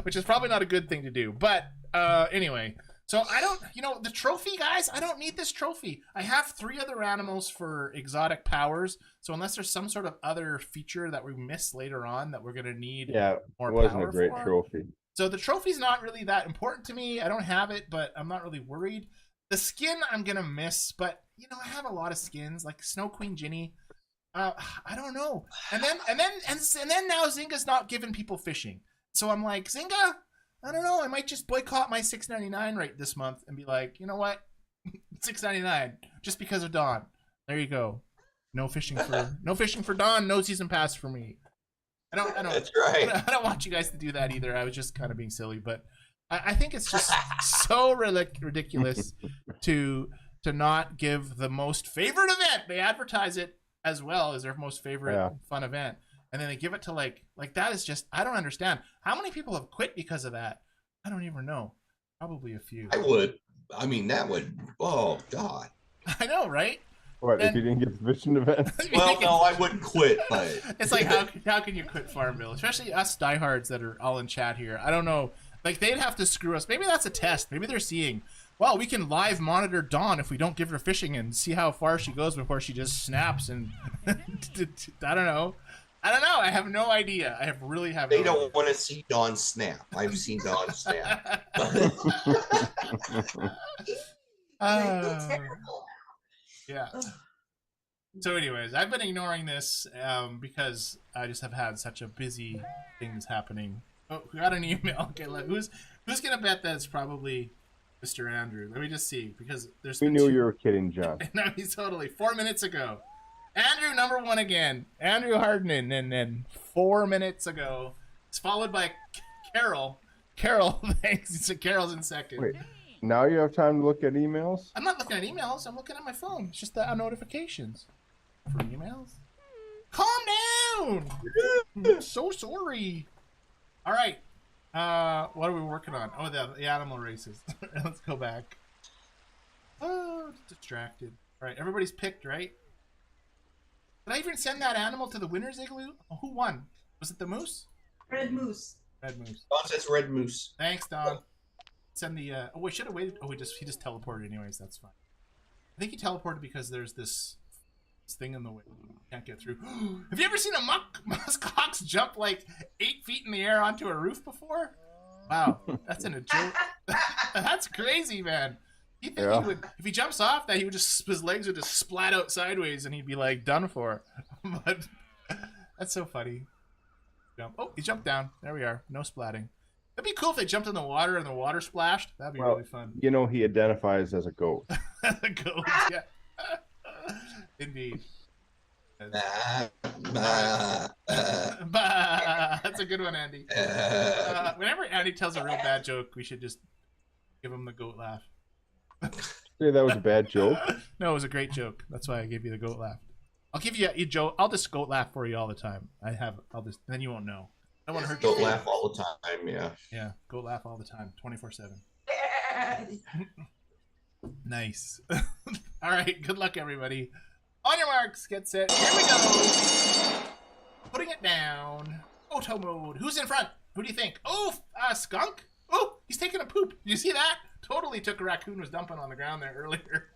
Which is probably not a good thing to do. But anyway, so I don't, the trophy, guys, I don't need this trophy. I have 3 other animals for exotic powers. So unless there's some sort of other feature that we miss later on that we're going to need more power. It wasn't a great trophy. So the trophy's not really that important to me. I don't have it, but I'm not really worried. The skin I'm going to miss, but I have a lot of skins like Snow Queen Ginny. I don't know. And then now Zynga's not giving people fishing. So I'm like, Zynga, I don't know. I might just boycott my $6.99 rate this month and be like, you know what? $6.99 just because of Dawn. There you go. No fishing for Dawn. No season pass for me. I don't. That's right. I don't want you guys to do that either. I was just kind of being silly, but I think it's just so ridiculous to not give the most favorite event. They advertise it as well as their most favorite fun event, and then they give it to like that is just, I don't understand. How many people have quit because of that? I don't even know. Probably a few. I would. I mean, that would. Oh God. I know, right? What, if you didn't get the fishing event? Well, no, I wouldn't quit, but it's like how can you quit Farmville? Especially us diehards that are all in chat here. I don't know. Like, they'd have to screw us. Maybe that's a test. Maybe they're seeing, well, we can live monitor Dawn if we don't give her fishing and see how far she goes before she just snaps. And I don't know. I have no idea. I really have. They don't want to see Dawn snap. I've seen Dawn snap. Yeah. So anyways, I've been ignoring this because I just have had such a busy things happening. Oh, we got an email. Okay, who's gonna bet that it's probably Mr. Andrew. Let me just see, because there's. We knew you were kidding, John. No, he's totally 4 minutes ago. Andrew, number 1 again. Andrew Hardman, and then 4 minutes ago. It's followed by Carol. Carol, thanks. So Carol's in second. Wait, now you have time to look at emails? I'm not looking at emails. I'm looking at my phone. It's just the notifications for emails. Calm down. I'm so sorry. All right. What are we working on? Oh, the animal races. Let's go back. Oh, distracted. All right, everybody's picked, right? Did I even send that animal to the winner's igloo? Oh, who won? Was it the moose? Red moose. Red moose. Don says red moose. Thanks, Don. Send the. Oh, we should have waited. Oh, he just teleported anyways. That's fine. I think he teleported because there's this thing in the way. Can't get through. Have you ever seen a muskox jump like 8 feet in the air onto a roof before? Wow, that's in a joke. That's crazy, man. You think he would, if he jumps off, that he would just, his legs would just splat out sideways and he'd be like done for. But that's so funny. Jump. Oh, he jumped down. There we are. No splatting. It'd be cool if they jumped in the water and the water splashed. That'd be really fun. You know, he identifies as a goat. A goat, yeah. Indeed. Bah. That's a good one, Andy. Whenever Andy tells a real bad joke, we should just give him the goat laugh. Say that was a bad joke? No, it was a great joke. That's why I gave you the goat laugh. I'll give you a joke. I'll just goat laugh for you all the time. I'll just, then you won't know. I don't want to hurt you. Goat laugh all the time, yeah. Yeah, goat laugh all the time, 24/7. Nice. All right, good luck, everybody. On your marks, get set. Here we go. Putting it down. Auto mode. Who's in front? Who do you think? Oh, skunk. Oh, he's taking a poop. Did you see that? Totally took a raccoon, was dumping on the ground there earlier.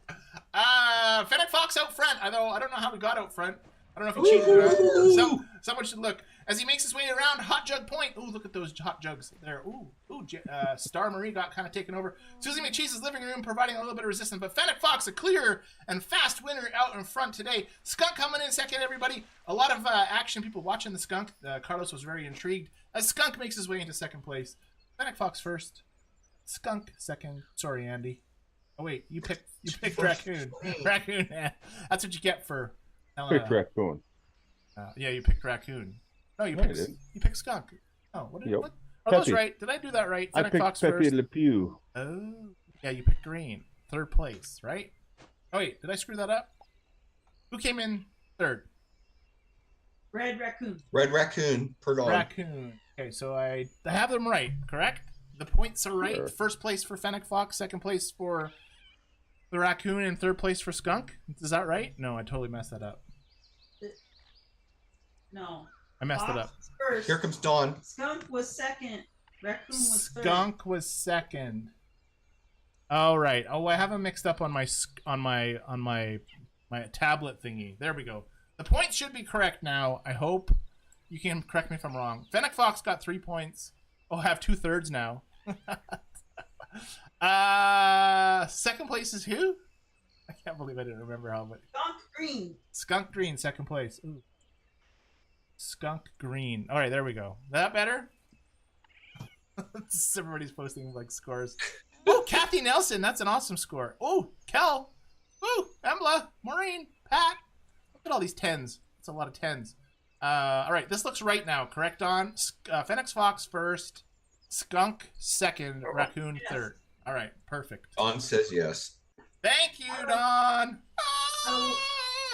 Fennec Fox out front. Although I don't know how we got out front. I don't know if he cheated or not. So someone should look. As he makes his way around, Hot Jug Point. Ooh, look at those hot jugs there. Ooh, Star Marie got kind of taken over. Susie McCheese's living room providing a little bit of resistance, but Fennec Fox, a clear and fast winner out in front today. Skunk coming in second, everybody. A lot of action, people watching the skunk. Carlos was very intrigued as Skunk makes his way into second place. Fennec Fox first, Skunk second. Sorry, Andy. Oh wait, you picked raccoon. Raccoon. That's what you get for. Picked raccoon. Yeah, you picked raccoon. No, you picked skunk. Oh, what are those right? Did I do that right? I picked Pepe Le Pew. Oh, yeah, you picked green. Third place, right? Oh wait, did I screw that up? Who came in third? Red raccoon. Red raccoon. Per dog. Raccoon. Okay, so I have them right, correct? The points are right. Sure. First place for Fennec Fox, second place for the raccoon, and third place for skunk. Is that right? No, I totally messed that up. No. I messed it up. First. Here comes Dawn. Skunk was second. Raccoon was third. Skunk was second. All right. Oh, I have them mixed up on my tablet thingy. There we go. The points should be correct now. I hope you can correct me if I'm wrong. Fennec Fox got 3 points. Oh, I have 2/3 now. Second place is who? I can't believe I didn't remember how much. Skunk green. Skunk green, second place. Ooh. Skunk green. All right, there we go. That better? Everybody's posting like scores. Oh, Kathy Nelson. That's an awesome score. Oh, Kel. Ooh, Embla, Maureen, Pat. Look at all these 10s. That's a lot of 10s. All right, this looks right now. Correct on. Fennec Fox first. Skunk second. Raccoon third. All right, perfect. Dawn says yes. Thank you, Dawn.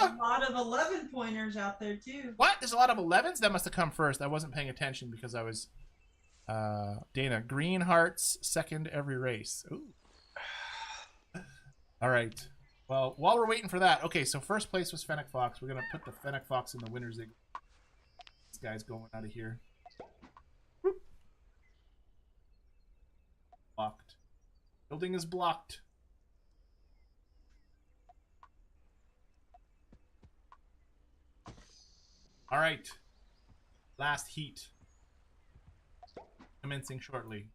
A lot of 11 pointers out there too. What? There's a lot of 11s? That must have come first. I wasn't paying attention because I was Dana. Green hearts, second every race. Ooh. All right. Well, while we're waiting for that, okay, so first place was Fennec Fox. We're going to put the Fennec Fox in the winner's igloo. This guy's going out of here. Whoop. Blocked. Building is blocked. All right. Last heat. Commencing shortly.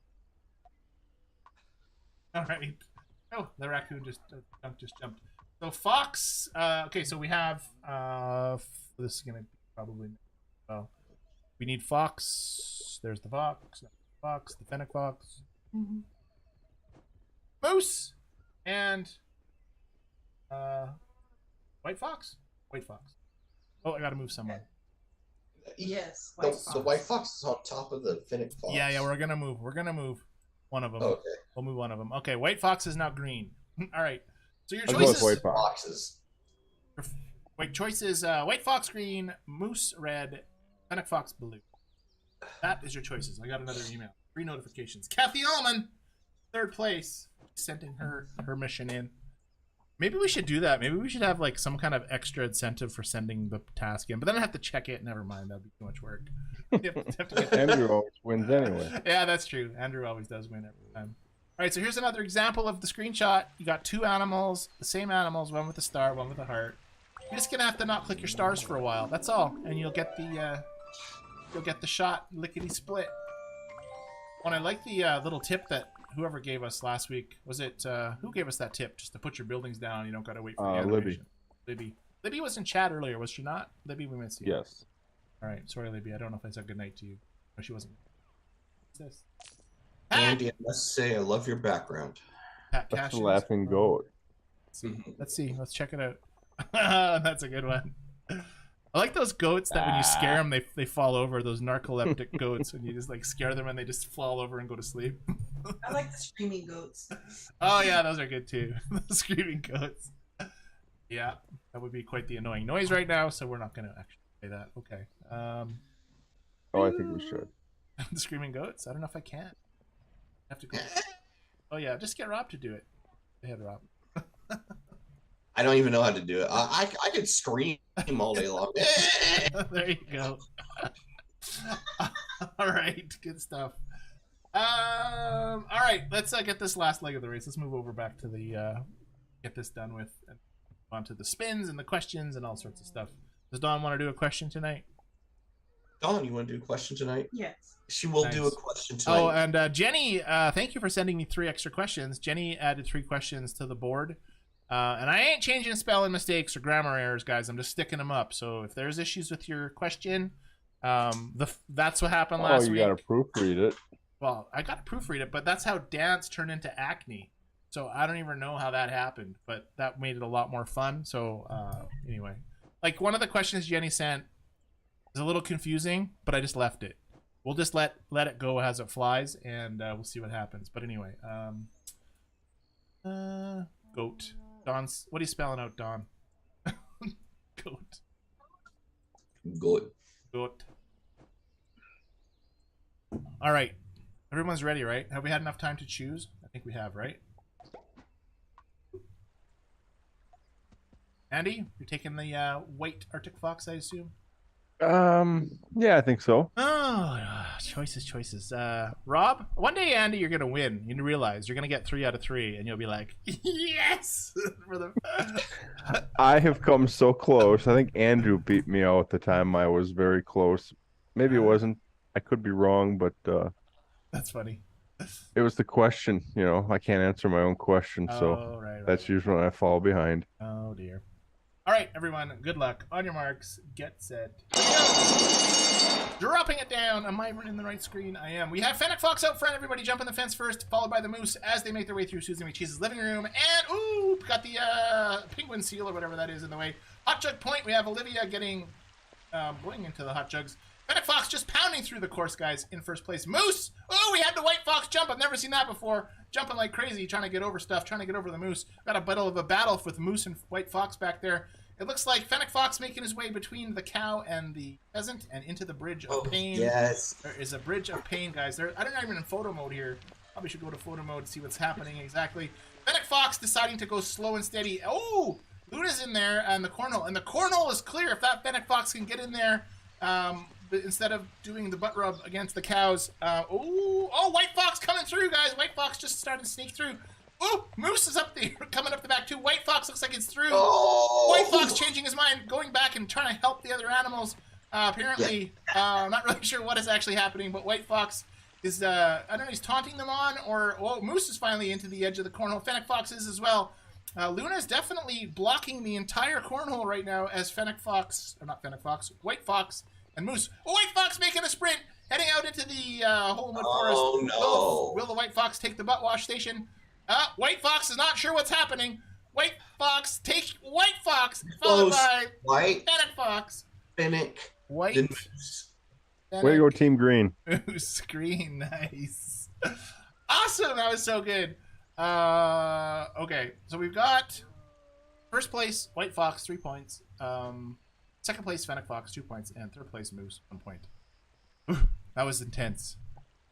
All right. Oh, the raccoon just jumped. So Fox. Okay, so we have. This is gonna be probably. Well, we need Fox. There's the Fox. The Fennec Fox. Moose and White Fox. White Fox. Oh, I gotta move someone. Yes. The white fox is on top of the fennec fox. Yeah, we're gonna move. We're gonna move one of them. Okay. We'll move one of them. Okay, White Fox is now green. All right. So your I'll go choices. with White Fox. Foxes. Wait, choices: White Fox green, Moose red, Fennec Fox blue. That is your choices. I got another email. 3 notifications. Kathy Allman, 3rd place, sending her mission in. Maybe we should do that. Maybe we should have like some kind of extra incentive for sending the task in. But then I have to check it. Never mind. That'd be too much work. Andrew always wins anyway. Yeah, that's true. Andrew always does win every time. All right, so here's another example of the screenshot. You got 2 animals, the same animals, one with a star, one with a heart. You're just gonna have to not click your stars for a while. That's all, and you'll get the shot lickety split. When I like the little tip that whoever gave us last week, was it who gave us that tip? Just to put your buildings down, you don't gotta wait for the animation. Libby was in chat earlier, was she not? Libby, we missed you. Yes. All right, sorry, Libby. I don't know if I said goodnight to you. No, she wasn't. What's this? Andy, I must say I love your background. Pat That's the Cashews. laughing goat. Let's see. Let's check it out. That's a good one. I like those goats that when you scare them, they fall over. Those narcoleptic goats, when you just like scare them and they just fall over and go to sleep. I like the screaming goats. Oh yeah, those are good too. The screaming goats. Yeah, that would be quite the annoying noise right now. So we're not going to actually play that. Okay. Oh, I think we should. The screaming goats. I don't know if I can. I have to go. Oh yeah, just get Rob to do it. Go ahead, Rob. I don't even know how to do it. I could scream all day long. There you go. All right, good stuff. All right, let's get this last leg of the race. Let's move over back to the get this done with, and onto the spins and the questions and all sorts of stuff. Does Dawn want to do a question tonight? Dawn, you want to do a question tonight? Yes. She will do a question tonight. Oh, and Jenny, thank you for sending me 3 extra questions. Jenny added 3 questions to the board. And I ain't changing spelling mistakes or grammar errors, guys. I'm just sticking them up. So if there's issues with your question, that's what happened last week. Oh, you got to proofread it. Well, I got to proofread it, but that's how dance turned into acne. So I don't even know how that happened, but that made it a lot more fun. So anyway, like one of the questions Jenny sent is a little confusing, but I just left it. We'll just let it go as it flies, and we'll see what happens. But anyway, goat. Don's, what are you spelling out, Don? Goat. Goat. All right. Everyone's ready, right? Have we had enough time to choose? I think we have, right? Andy, you're taking the white Arctic fox, I assume? Yeah, I think so. Oh, choices. Rob, one day, Andy, you're gonna win. You realize you're gonna get 3 out of 3, and you'll be like, yes. For the... I have come so close. I think Andrew beat me out the time I was very close. Maybe it wasn't. I could be wrong, but that's funny. It was the question. You know, I can't answer my own question, so right. That's usually when I fall behind. Oh dear. All right, everyone. Good luck. On your marks, get set. Dropping it down. Am I in the right screen? I am. We have Fennec Fox out front. Everybody jump on the fence first, followed by the Moose as they make their way through Susan McCheese's living room. And, ooh, got the penguin seal or whatever that is in the way. Hot Jug Point, we have Olivia getting, going into the Hot Jugs. Fennec Fox just pounding through the course, guys, in first place. Moose! Oh, we had the White Fox jump. I've never seen that before. Jumping like crazy, trying to get over stuff, trying to get over the Moose. Got a battle with Moose and White Fox back there. It looks like Fennec Fox making his way between the cow and the pheasant and into the Bridge of Pain. Yes. There is a Bridge of Pain, guys. I don't know, even in photo mode here. Probably should go to photo mode to see what's happening exactly. Fennec Fox deciding to go slow and steady. Oh! Luna's in there and the cornhole. And the cornhole is clear if that Fennec Fox can get in there. Instead of doing the butt rub against the cows. Oh, White Fox coming through, guys. White Fox just started to sneak through. Oh, Moose is up there, coming up the back too. White Fox looks like it's through. Oh. White Fox changing his mind, going back and trying to help the other animals. Apparently, not really sure what is actually happening, but White Fox is, I don't know, he's taunting them on, or, oh, Moose is finally into the edge of the cornhole. Fennec Fox is as well. Luna is definitely blocking the entire cornhole right now as Fennec Fox, or not Fennec Fox, White Fox and Moose. Oh, White Fox making a sprint, heading out into the Holewood Forest. Oh, no. Will the White Fox take the butt wash station? White Fox is not sure what's happening. White Fox, take White Fox, followed by White, Fennec Fox. Fennec, White. Way to go, Team Green. Green, nice. Awesome, that was so good. Okay, so we've got first place, White Fox, 3 points. Second place, Fennec Fox, 2 points. And third place, Moose, 1 point. That was intense.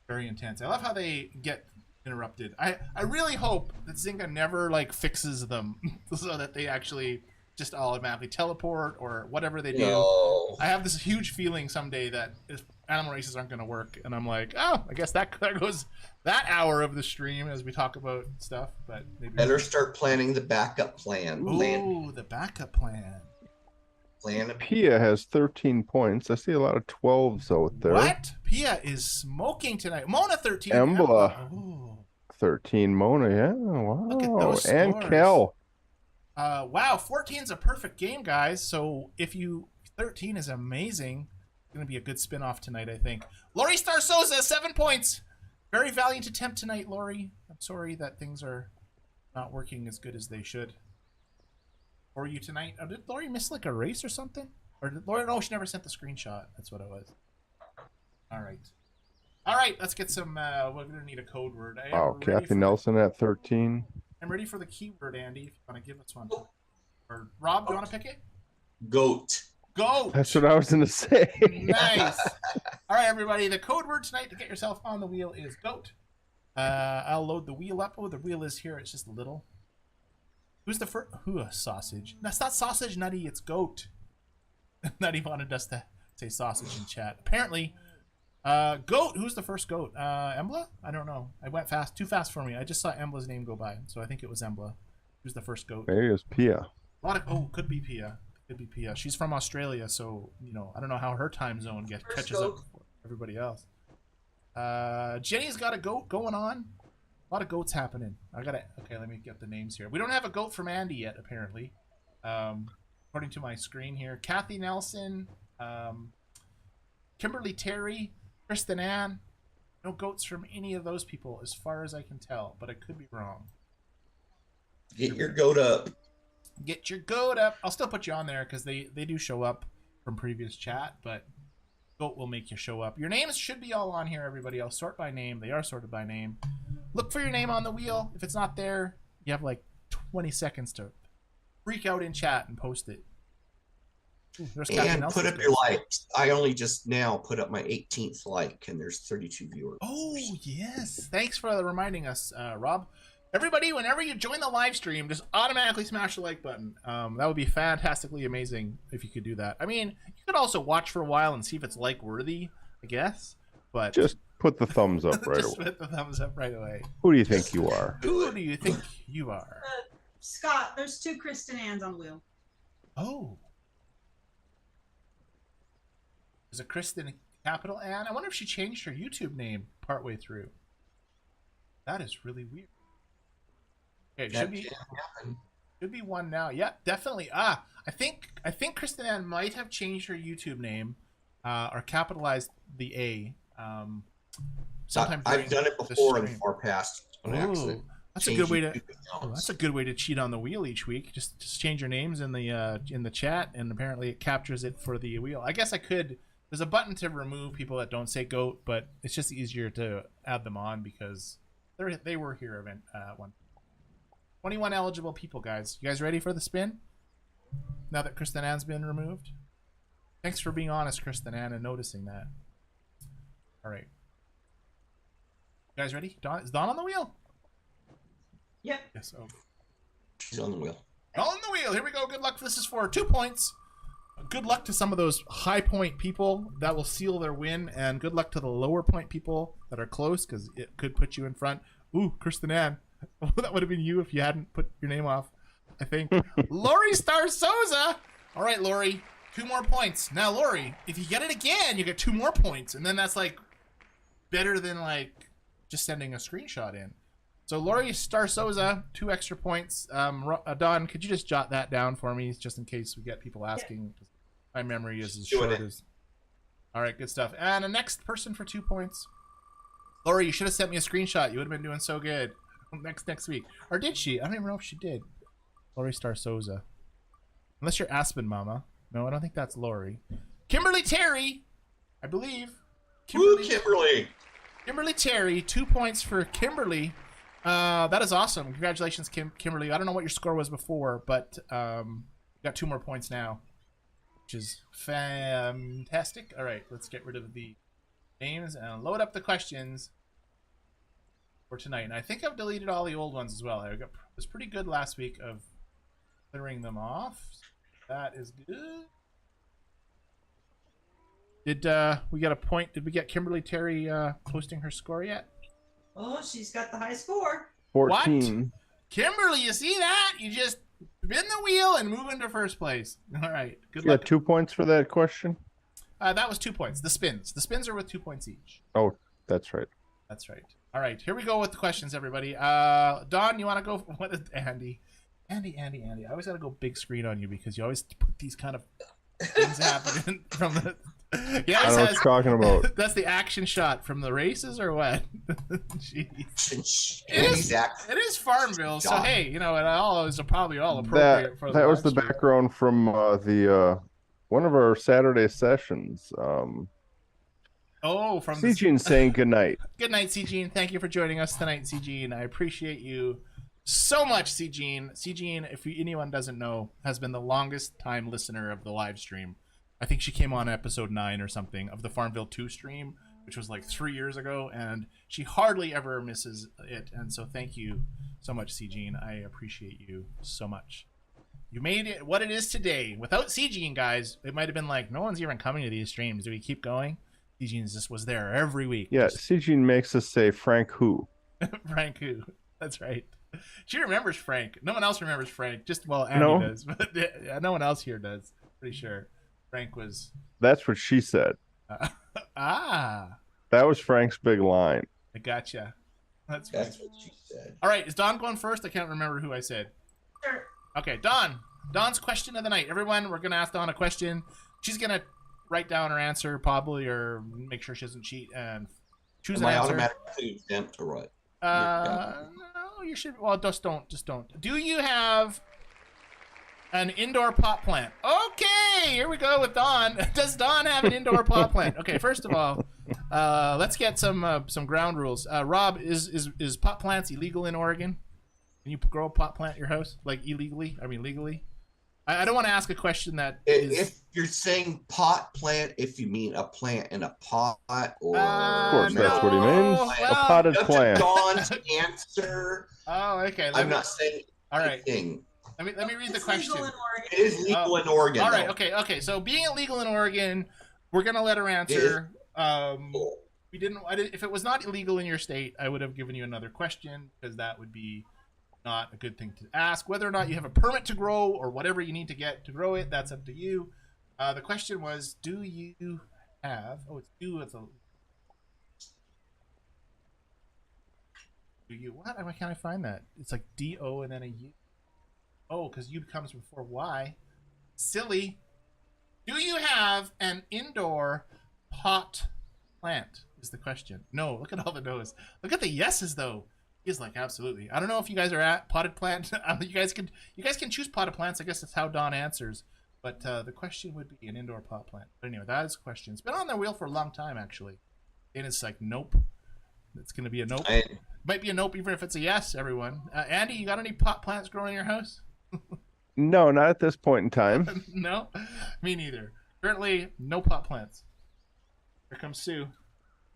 Very intense. I love how they get interrupted. I really hope that ZYNGA never like fixes them so that they actually just automatically teleport or whatever they do. No. I have this huge feeling someday that if animal races aren't going to work, and I'm like, oh, I guess that there goes that hour of the stream as we talk about stuff. But maybe better start planning the backup plan. Ooh, the backup plan. Pia has 13 points. I see a lot of 12s out there. What? Pia is smoking tonight. Mona 13. Embla 13. Mona, yeah. Wow. Look at those scores. And Kel. Wow, 14 is a perfect game, guys. So if you 13 is amazing. It's gonna be a good spin-off tonight, I think. Lori Star Souza, 7 points. Very valiant attempt tonight, Lori. I'm sorry that things are not working as good as they should. For you tonight. Oh, did Lori miss like a race or something? Or did Lori? No, she never sent the screenshot. That's what it was. All right. All right, let's get some. We're going to need a code word. Wow, Kathy Nelson at 13. I'm ready for the keyword, Andy, if you want to give us one. Or Rob, do you want to pick it? Goat. Goat. That's what I was going to say. Nice. All right, everybody. The code word tonight to get yourself on the wheel is goat. I'll load the wheel up. Oh, the wheel is here. It's just a little. Who's the first? Who? Sausage. That's not sausage, Nutty. It's goat. Nutty wanted us to say sausage in chat. Apparently, goat. Who's the first goat? Embla? I don't know. I went fast. Too fast for me. I just saw Embla's name go by, so I think it was Embla. Who's the first goat? There is Pia. A lot of. Oh, could be Pia. Could be Pia. She's from Australia, so I don't know how her time zone catches up with everybody else. Jenny's got a goat going on. A lot of goats happening. Okay, let me get the names here. We don't have a goat from Andy yet, apparently. According to my screen here. Kathy Nelson, Kimberly Terry, Kristen Ann. No goats from any of those people, as far as I can tell, but I could be wrong. Get your goat up. Get your goat up. I'll still put you on there because they do show up from previous chat, but goat will make you show up. Your names should be all on here, everybody. I'll sort by name. They are sorted by name. Look for your name on the wheel. If it's not there, you have like 20 seconds to freak out in chat and post it. Ooh, and put up your likes. I only just now put up my 18th like, and there's 32 viewers. Oh, yes. Thanks for reminding us, Rob. Everybody, whenever you join the live stream, just automatically smash the like button. That would be fantastically amazing if you could do that. I mean, you could also watch for a while and see if it's like worthy, I guess. But just put the thumbs up right just away. Put the thumbs up right away. Who do you think you are? Who do you think you are? Scott, there's 2 Kristen Anns on the wheel. Oh. There's a Kristen capital Ann. I wonder if she changed her YouTube name partway through. That is really weird. Okay, should be one now. Yeah, definitely. I think Kristen Ann might have changed her YouTube name, or capitalized the A. Sometime I've done it before in the far past on accident. That's a good way to. That's a good way to cheat on the wheel each week. Just change your names in the chat, and apparently it captures it for the wheel. I guess I could. There's a button to remove people that don't say goat, but it's just easier to add them on because they were here at one. 21 eligible people, guys. You guys ready for the spin? Now that Kristen Ann's been removed? Thanks for being honest, Kristen Ann, and noticing that. All right. You guys ready? Is Dawn on the wheel? Yep. Yes. Oh. She's on the wheel. On the wheel. Here we go. Good luck. This is for 2 points. Good luck to some of those high point people. That will seal their win. And good luck to the lower point people that are close because it could put you in front. Ooh, Kristen Ann. That would have been you if you hadn't put your name off, I think. Lori Star Souza. All right, Lori. 2 more points. Now, Lori, if you get it again, you get 2 more points. And then that's like better than like just sending a screenshot in. So Lori Star Souza, 2 extra points. Don, could you just jot that down for me just in case we get people asking? Yeah. My memory is as short as... All right, good stuff. And the next person for 2 points. Lori, you should have sent me a screenshot. You would have been doing so good. next week. Or did she? I don't even know if she did. Lori Star Souza. Unless you're Aspen Mama. No, I don't think that's Lori. Kimberly Terry, I believe. Kimberly. Kimberly Terry, 2 points for Kimberly. That is awesome. Congratulations, Kimberly. I don't know what your score was before, but you got 2 more points now, which is fantastic. All right, let's get rid of the names and load up the questions for tonight. And I think I've deleted all the old ones as well. I was pretty good last week of clearing them off. That is good. Did we get a point? Did we get Kimberly Terry posting her score yet? Oh, she's got the high score. 14. What? Kimberly, you see that? You just spin the wheel and move into first place. All right. Good luck. You got 2 points for that question? That was 2 points. The spins. The spins are with 2 points each. Oh, that's right. That's right. All right. Here we go with the questions, everybody. Dawn, you want to go? What is Andy? Andy. I always got to go big screen on you because you always put these kind of things happening from the... Yeah, I don't know what you're talking about. That's the action shot from the races, or what? Jeez. It is Farmville, so hey, you know, it all is probably all appropriate for that was the background from the one of our Saturday sessions. From CGene saying good night. Good night, CGene. Thank you for joining us tonight, CGene. I appreciate you so much, CGene. CGene, if anyone doesn't know, has been the longest time listener of the live stream. I think she came on episode 9 or something of the Farmville 2 stream, which was like 3 years ago, and she hardly ever misses it. And so thank you so much, CGene. I appreciate you so much. You made it what it is today. Without CGene, guys, it might have been like, no one's even coming to these streams. Do we keep going? CGene just was there every week. Yeah, CGene makes us say Frank who. Frank who. That's right. She remembers Frank. No one else remembers Frank. Just, well, Andy does. But no one else here does. Pretty sure. Frank was... That's what she said. That was Frank's big line. I gotcha. That's what she said. All right, is Dawn going first? I can't remember who I said. Sure. Okay, Dawn. Dawn's question of the night. Everyone, we're going to ask Dawn a question. She's going to write down her answer, probably, or make sure she doesn't cheat, and choose an answer. Am I automatically exempt or what? No, you should... Well, just don't. Do you have... an indoor pot plant? Okay, here we go with Dawn. Does Dawn have an indoor pot plant? Okay, first of all, let's get some ground rules. Rob, is pot plants illegal in Oregon? Can you grow a pot plant at your house, like illegally? I mean, legally? I don't want to ask a question that if you're saying pot plant, if you mean a plant in a pot, or of course that's what he means. Well, a potted plant. Dawn's answer. Oh, okay. I'm not saying all right. anything. Let me read the question. It is legal in Oregon. All right, okay. So being illegal in Oregon, we're gonna let her answer. We didn't. If it was not illegal in your state, I would have given you another question because that would be not a good thing to ask. Whether or not you have a permit to grow or whatever you need to get to grow it, that's up to you. The question was, do you have? Oh, it's do with a. Do you what? Why can't I find that? It's like D-O and then a U. Oh, because U comes before Y. Silly. Do you have an indoor pot plant? Is the question. No, look at all the no's. Look at the yeses though. He's like, absolutely. I don't know if you guys are at potted plant. You guys can choose potted plants. I guess that's how Dawn answers. But the question would be an indoor pot plant. But anyway, that is a question. It's been on their wheel for a long time actually. And it's like, nope. It's gonna be a nope. Might be a nope even if it's a yes, everyone. Andy, you got any pot plants growing in your house? No, not at this point in time. No, me neither. Currently, no pot plants. Here comes Sue.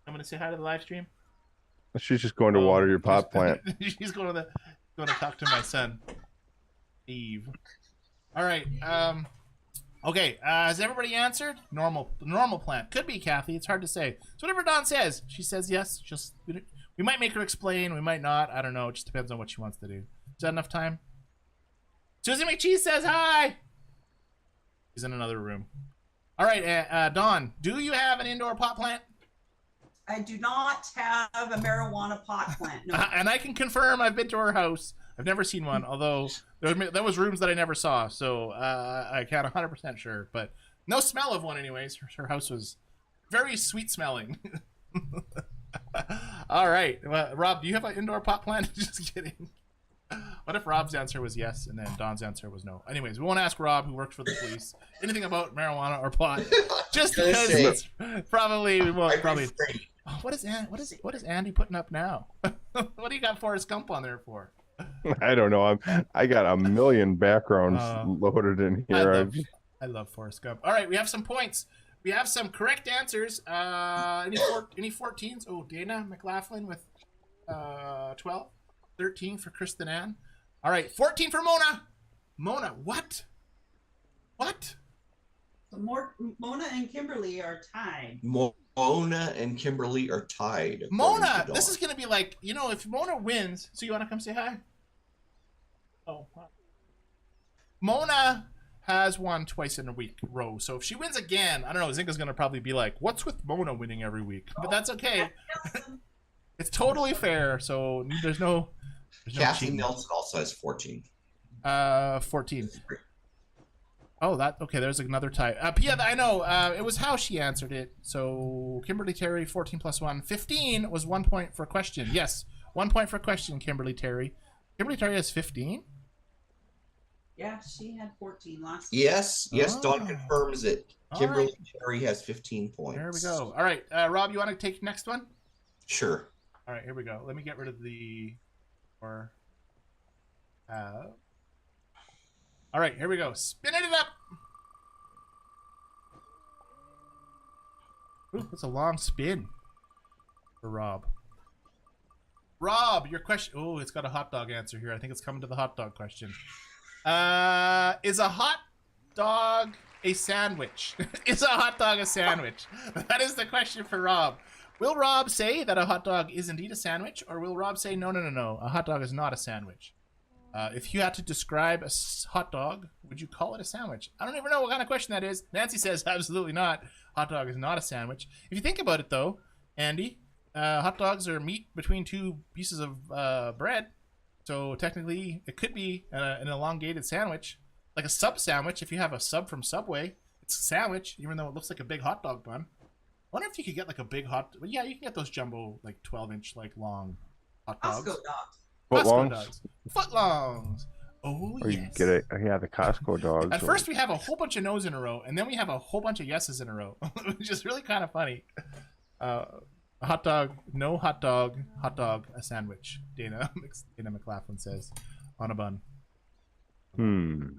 I'm gonna say hi to the live stream. She's just going to water your pot plant. She's going to talk to my son, Eve. All right. Okay. Has everybody answered? Normal plant could be Kathy. It's hard to say. So whatever Dawn says, she says yes. Just we might make her explain. We might not. I don't know. It just depends on what she wants to do. Is that enough time? Susie McCheese says hi. She's in another room. All right, Dawn, do you have an indoor pot plant? I do not have a marijuana pot plant. No. And I can confirm I've been to her house. I've never seen one, although there was rooms that I never saw, so I can't 100% sure. But no smell of one anyways. Her house was very sweet smelling. All right. Well, Rob, do you have an indoor pot plant? Just kidding. What if Rob's answer was yes and then Don's answer was no? Anyways, we won't ask Rob, who works for the police, anything about marijuana or pot, just because it's probably we won't probably. Oh, what is Andy putting up now? What do you got Forrest Gump on there for? I don't know. I got a million backgrounds loaded in here. I love Forrest Gump. All right, we have some points. We have some correct answers. Any 14s? Oh, Dana McLaughlin with 12. 13 for Kristen Ann. All right, 14 for Mona. Mona, what? What? So Mona and Kimberly are tied. Mona and Kimberly are tied. Mona, this is going to be like, you know, if Mona wins, so you want to come say hi? Oh, wow. Mona has won twice in a row. So if she wins again, I don't know, Zynga's going to probably be like, what's with Mona winning every week? But that's okay. It's totally fair. So there's no Kathy Nelson also has 14. 14. Oh, okay. There's another tie. Pia, I know. It was how she answered it. So Kimberly Terry, 14 plus 1. 15 was 1 point for question. Yes, 1 point for question, Kimberly Terry. Kimberly Terry has 15? Yeah, she had 14 last time. Yes, Dawn confirms it. Kimberly Terry has 15 points. There we go. All right, Rob, you want to take the next one? Sure. All right, here we go. Let me get rid of the... All right, here we go. Spinning it up. Ooh, that's a long spin for Rob. Rob, your question. Oh, it's got a hot dog answer here. I think it's coming to the hot dog question. Is a hot dog a sandwich? Is a hot dog a sandwich? That is the question for Rob. Will Rob say that a hot dog is indeed a sandwich, or will Rob say, no, a hot dog is not a sandwich? If you had to describe a hot dog, would you call it a sandwich? I don't even know what kind of question that is. Nancy says absolutely not. Hot dog is not a sandwich. If you think about it, though, Andy, hot dogs are meat between two pieces of bread. So technically, it could be an elongated sandwich, like a sub sandwich. If you have a sub from Subway, it's a sandwich, even though it looks like a big hot dog bun. I wonder if you could get like a big yeah, you can get those jumbo, like 12-inch, like long hot dogs. Costco dogs. Footlongs. Oh, or yes. You get it. Yeah, the Costco dogs. At first, we have a whole bunch of no's in a row, and then we have a whole bunch of yeses in a row, which is really kind of funny. A hot dog, no hot dog, a sandwich. Dana McLaughlin says, on a bun. Let's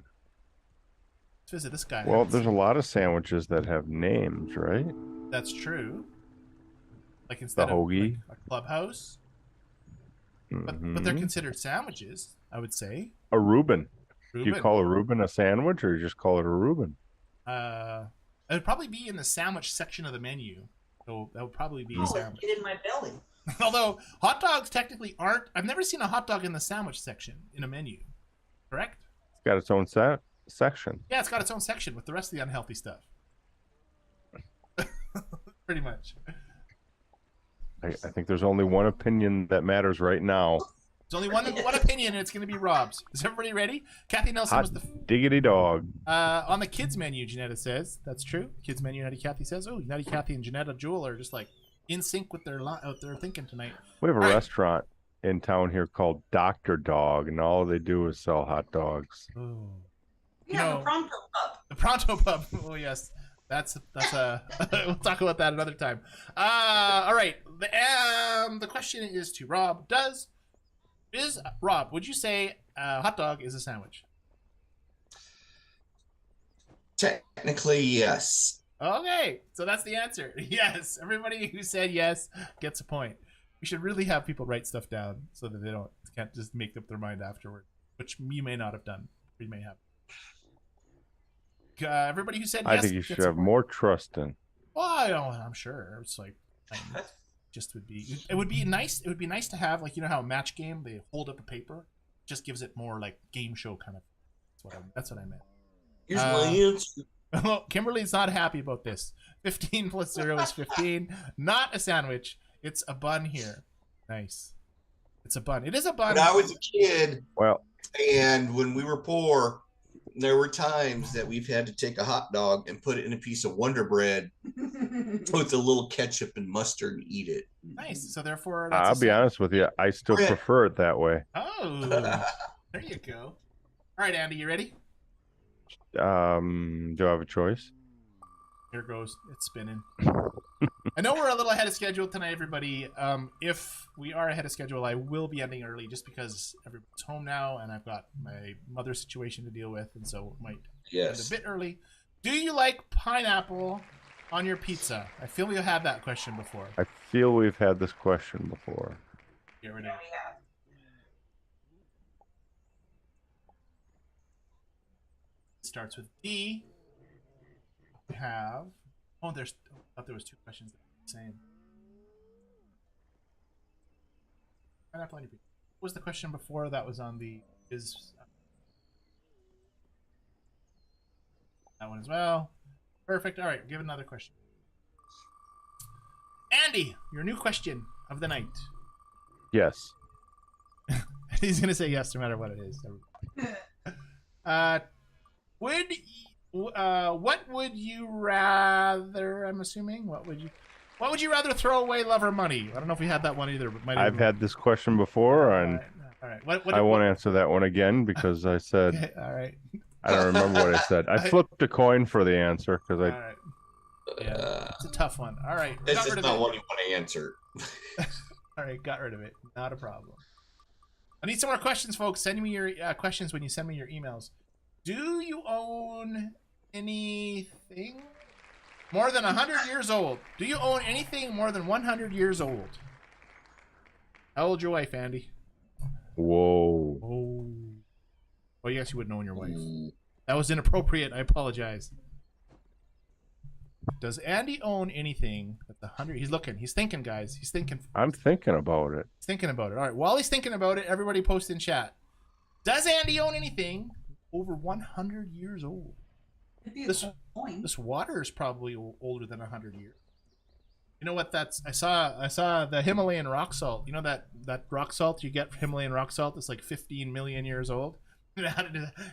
visit this guy. Well, there's a lot of sandwiches that have names, right? That's true. Like instead of hoagie, like a clubhouse. But they're considered sandwiches, I would say. A Reuben. Do you call a Reuben a sandwich, or you just call it a Reuben? It would probably be in the sandwich section of the menu. So that would probably be a sandwich. Get in my belly. Although hot dogs technically aren't. I've never seen a hot dog in the sandwich section in a menu. Correct? It's got its own section. Yeah, it's got its own section with the rest of the unhealthy stuff. Pretty much. I think there's only one opinion that matters right now. There's only one opinion, and it's going to be Rob's. Is everybody ready? Kathy Nelson was the diggity dog. On the kids menu, Janetta says that's true. Kids menu, Nutty Kathy says, "Oh, Nutty Kathy and Janetta Jewel are just like in sync with their thinking tonight." We have a restaurant in town here called Dr. Dog, and all they do is sell hot dogs. Oh. Yeah, the Pronto Pub. The Pronto Pub. Oh yes. That's we'll talk about that another time. All right. The question is to Rob. Rob, would you say hot dog is a sandwich? Technically, yes. Okay, so that's the answer. Yes. Everybody who said yes gets a point. We should really have people write stuff down so that they can't just make up their mind afterward, which you may not have done. We may have. Everybody who said yes. I think you should have more trust in. Well, I'm sure it's like it would be nice. It would be nice to have, like, you know how a match game they hold up a paper, just gives it more like game show kind of. That's what I meant. Here's my answer. Well, Kimberly's not happy about this. 15 plus 0 is 15. Not a sandwich. It's a bun here. Nice. It's a bun. It is a bun. When I was a kid, well, and when we were poor, there were times that we've had to take a hot dog and put it in a piece of Wonder Bread with a little ketchup and mustard and eat it. Nice. So therefore, I'll be honest with you. I still prefer it that way. Oh, there you go. All right, Andy, you ready? Do I have a choice? Here goes. It's spinning. I know we're a little ahead of schedule tonight, everybody. If we are ahead of schedule, I will be ending early just because everyone's home now and I've got my mother's situation to deal with, and so it might end a bit early. Do you like pineapple on your pizza? I feel we've had that question before. I feel we've had this question before. Get rid of it. Starts with D. We have. Oh, I thought there was 2 questions that were the same. Pineapple on your pizza. What was the question before? That was on the that one as well. Perfect. All right, give another question. Andy, your new question of the night. Yes. He's gonna say yes no matter what it is. What would you rather? I'm assuming. What would you rather throw away, love, or money? I don't know if we had that one either. But I've had this question before, and all right. I won't answer that one again because I said. Okay, all right. I don't remember what I said. I flipped a coin for the answer because I. All right. Yeah, it's a tough one. All right. This is not one you want to answer. All right, got rid of it. Not a problem. I need some more questions, folks. Send me your questions when you send me your emails. Do you own anything more than 100 years old? Do you own anything more than 100 years old? How old's your wife, Andy? Whoa. Oh. Well, yes, you wouldn't own your wife. That was inappropriate. I apologize. Does Andy own anything at the 100? He's looking. He's thinking, guys. He's thinking. I'm thinking about it. He's thinking about it. All right. While he's thinking about it, everybody post in chat. Does Andy own anything over 100 years old? This water is probably older than 100 years. You know what? I saw the Himalayan rock salt. You know that rock salt you get from Himalayan rock salt that's like 15 million years old. It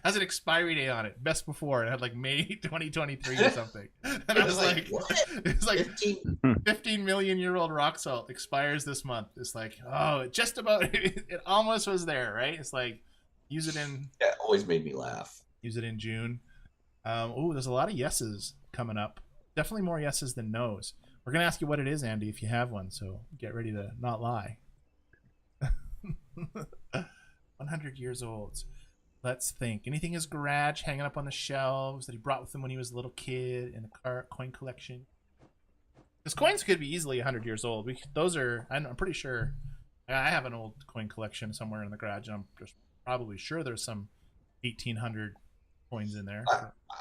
has an expiry date on it. Best before it had like May 2023 or something. And I was like, what? It's like 15 million year old rock salt expires this month. It's like, oh, it just about it almost was there, right? It's like use it in. Yeah, it always made me laugh. Use it in June. Oh, there's a lot of yeses coming up. Definitely more yeses than nos. We're gonna ask you what it is, Andy, if you have one. So get ready to not lie. 100 years old. Let's think. Anything in his garage, hanging up on the shelves that he brought with him when he was a little kid in a coin collection. His coins could be easily 100 years old. Those are. I'm pretty sure. I have an old coin collection somewhere in the garage. And I'm just probably sure there's some 1800 coins in there.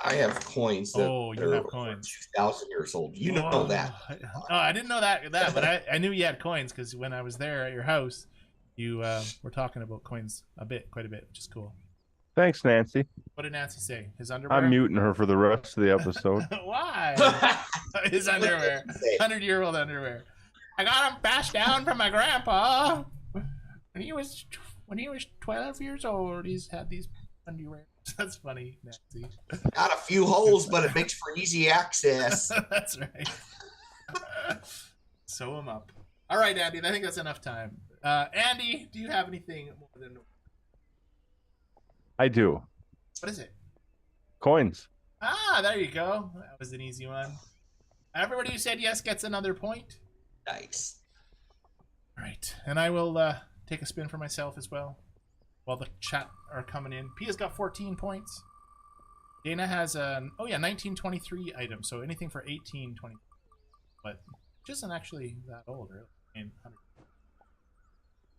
I have coins that you have coins 2,000 years old. You know that. Oh, I didn't know that, but I knew you had coins because when I was there at your house, you were talking about coins quite a bit, which is cool. Thanks, Nancy. What did Nancy say? His underwear? I'm muting her for the rest of the episode. Why? His underwear. 100-year-old underwear. I got him passed down from my grandpa. When he was 12 years old, he's had these underwear. That's funny, Nancy. Got a few holes, but it makes for easy access. That's right. Sew them up. All right, Andy. I think that's enough time. Andy, do you have anything more than... I do. What is it? Coins. Ah, there you go. That was an easy one. Everybody who said yes gets another point. Nice. All right. And I will take a spin for myself as well while the chat are coming in. Pia's got 14 points. Dana has an 1923 item, so anything for 1820. But which isn't actually that old, really. I mean,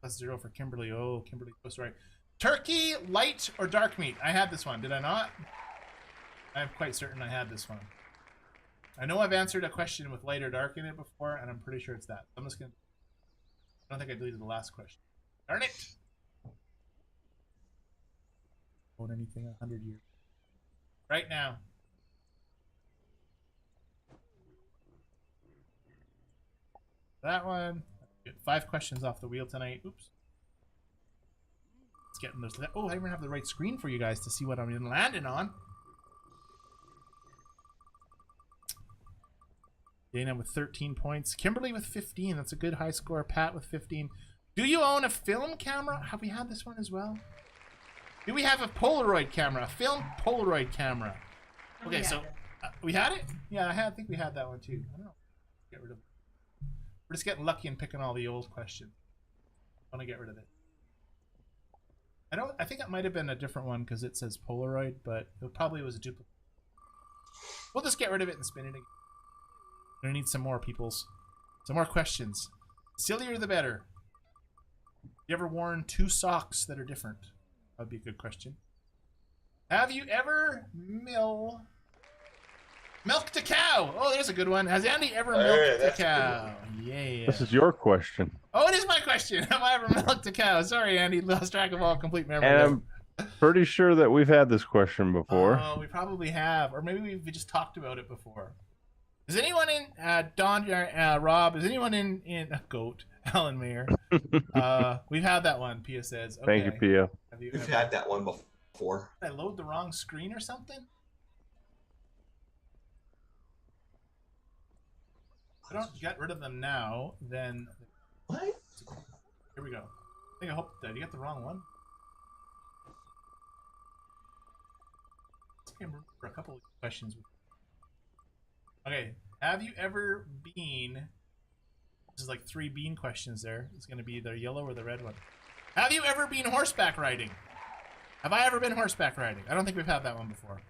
+0 for Kimberly. Oh, Kimberly. Oh, sorry. Turkey, light or dark meat? I had this one. Did I not? I'm quite certain I had this one. I know I've answered a question with light or dark in it before, and I'm pretty sure it's that. I'm just gonna. I don't think I deleted the last question. Darn it! Own anything 100 years? Right now. That one. Get 5 questions off the wheel tonight. Oops. Let's get in those. Oh, I even have the right screen for you guys to see what I'm landing on. Dana with 13 points. Kimberly with 15. That's a good high score. Pat with 15. Do you own a film camera? Have we had this one as well? Do we have a Polaroid camera? A film Polaroid camera. Okay, so we had it? Yeah, I think we had that one too. I don't know. Get rid of it. We're just getting lucky and picking all the old questions. I want to get rid of it. I think it might have been a different one because it says Polaroid, but it probably was a duplicate. We'll just get rid of it and spin it again. We're gonna need some more some more questions. Sillier the better. You ever worn 2 socks that are different? That'd be a good question. Have you ever milked a cow? Oh, there's a good one. Has Andy ever milked a cow? Yeah. This is your question. Oh, it is my question. Have I ever milked a cow? Sorry, Andy. Lost track of all complete memory. And I'm pretty sure that we've had this question before. Oh, we probably have. Or maybe we just talked about it before. Is anyone in, Don, Rob, is anyone in Goat, Alan Mayer? We've had that one, Pia says. Okay. Thank you, Pia. We've had that one before. Did I load the wrong screen or something? If I don't get rid of them now, then... What? Here we go. I think I hope that you got the wrong one. I can remember a couple of questions. Okay, have you ever been... This is like 3 bean questions there. It's going to be the yellow or the red one. Have you ever been horseback riding? Have I ever been horseback riding? I don't think we've had that one before.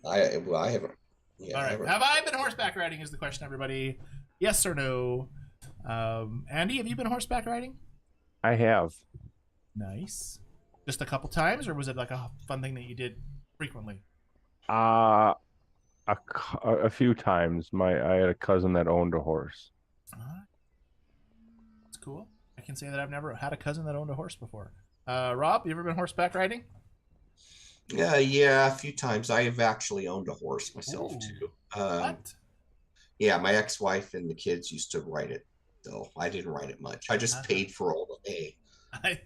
I haven't. Yeah, all right. Have I been horseback riding is the question, everybody. Yes or no? Andy, have you been horseback riding? I have. Nice. Just a couple times, or was it like a fun thing that you did frequently? A few times. I had a cousin that owned a horse. That's cool. I can say that I've never had a cousin that owned a horse before. Rob, you ever been horseback riding? Yeah, a few times. I have actually owned a horse myself too. What? Yeah, my ex-wife and the kids used to ride it, so I didn't ride it much. I just paid for all the hay.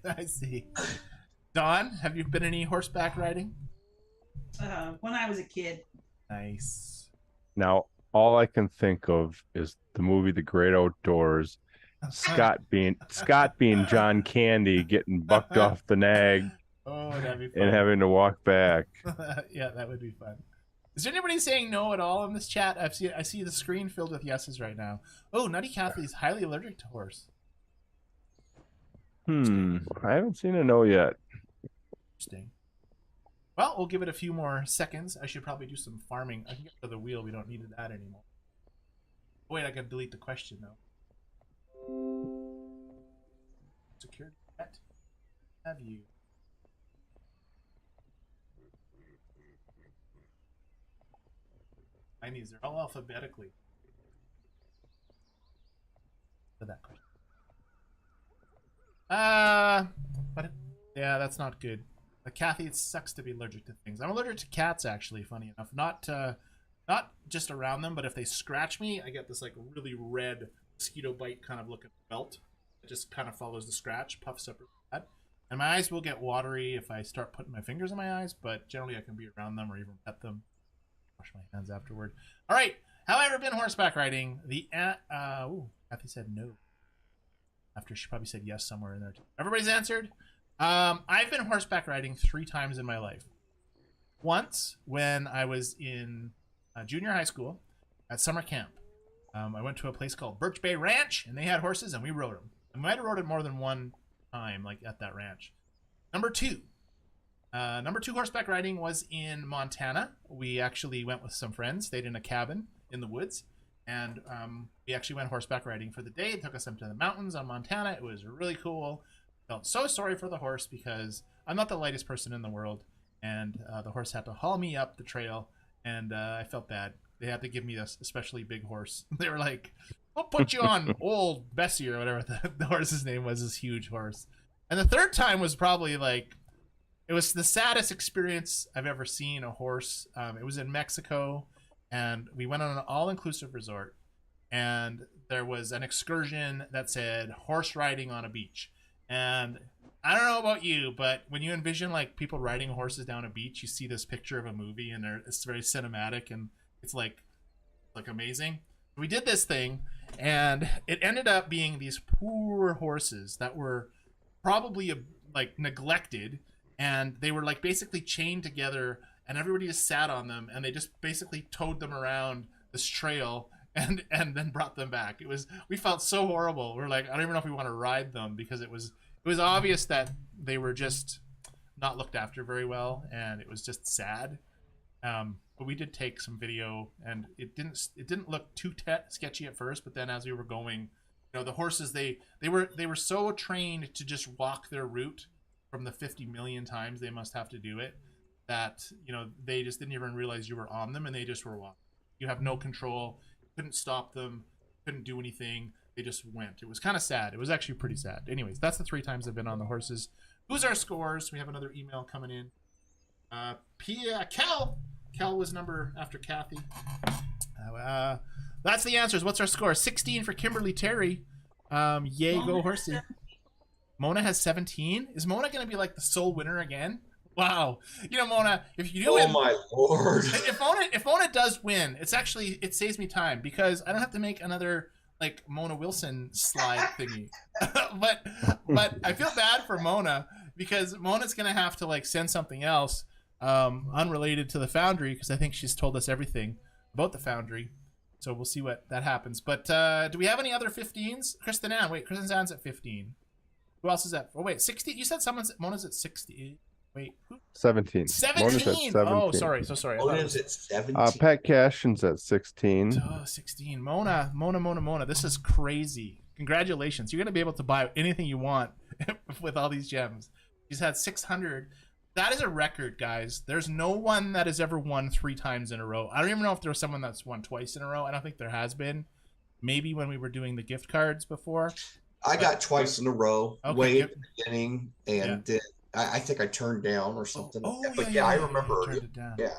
I see. Dawn, have you been any horseback riding? When I was a kid. Nice. Now, all I can think of is the movie The Great Outdoors. Scott being John Candy getting bucked off the nag. Oh, that'd be fun. And having to walk back. Yeah, that would be fun. Is there anybody saying no at all in this chat? I see the screen filled with yeses right now. Oh, Nutty Kathy's highly allergic to horse. I haven't seen a no yet. Interesting. Well, we'll give it a few more seconds. I should probably do some farming. I can get rid of the wheel. We don't need that anymore. Wait, I gotta delete the question though. Security pet. Have you? I mean, they're all alphabetically. For that question. But yeah, that's not good. Kathy, it sucks to be allergic to things. I'm allergic to cats, actually. Funny enough, not just around them, but if they scratch me, I get this like really red mosquito bite kind of looking felt. It just kind of follows the scratch, puffs up bad. And my eyes will get watery if I start putting my fingers in my eyes, but generally I can be around them or even pet them. Wash my hands afterward. All right. Have I ever been horseback riding? Kathy said no. After she probably said yes somewhere in there too. Everybody's answered. I've been horseback riding 3 times in my life. Once when I was in junior high school at summer camp. I went to a place called Birch Bay Ranch, and they had horses, and we rode them. I might have rode it more than one time, like at that ranch. Number two horseback riding was in Montana. We actually went with some friends, stayed in a cabin in the woods, and we actually went horseback riding for the day. It took us up to the mountains on Montana. It was really cool. Felt so sorry for the horse because I'm not the lightest person in the world, and the horse had to haul me up the trail, and I felt bad. They had to give me a especially big horse. They were like, we'll put you on old Bessie or whatever the horse's name was, this huge horse. And the third time was probably like, it was the saddest experience I've ever seen a horse. It was in Mexico, and we went on an all-inclusive resort, and there was an excursion that said horse riding on a beach. And I don't know about you, but when you envision like people riding horses down a beach, you see this picture of a movie, and it's very cinematic, and it's like amazing. We did this thing, and it ended up being these poor horses that were probably like neglected, and they were like basically chained together, and everybody just sat on them, and they just basically towed them around this trail and then brought them back. We felt so horrible. We're like, I don't even know if we want to ride them, because it was obvious that they were just not looked after very well, and it was just sad. But we did take some video, and it didn't look too sketchy at first, but then as we were going, the horses, they were so trained to just walk their route from the 50 million times they must have to do it, that they just didn't even realize you were on them, and they just were walking. You have no control, couldn't stop them, couldn't do anything. They just went. It was kind of sad. It was actually pretty sad. Anyways, that's the 3 times I've been on the horses. Who's our scores? We have another email coming in. Kel was number after Kathy. That's the answers. What's our score? 16 for Kimberly Terry. Yay, go horsey. Mona has 17. Is Mona going to be like the sole winner again? Wow. Mona, if you do win, my Lord. If Mona does win, it saves me time, because I don't have to make another like Mona Wilson slide thingy. but I feel bad for Mona, because Mona's going to have to like send something else unrelated to the Foundry, because I think she's told us everything about the Foundry. So we'll see what that happens. But do we have any other 15s? Kristen Ann. Wait, Kristen Ann's at 15. Who else is at? Oh, wait, 16. You said Mona's at 60. Wait, who? 17. 17. Oh, sorry. So sorry. Mona's at 17. Pat Cashin's at 16. Oh, 16. Mona. This is crazy. Congratulations. You're going to be able to buy anything you want with all these gems. She's had 600. That is a record, guys. There's no one that has ever won 3 times in a row. I don't even know if there's someone that's won twice in a row. I don't think there has been. Maybe when we were doing the gift cards before. I got twice in a row, okay, way at the beginning, and I think I turned down or something. I remember. Turned it down. Yeah.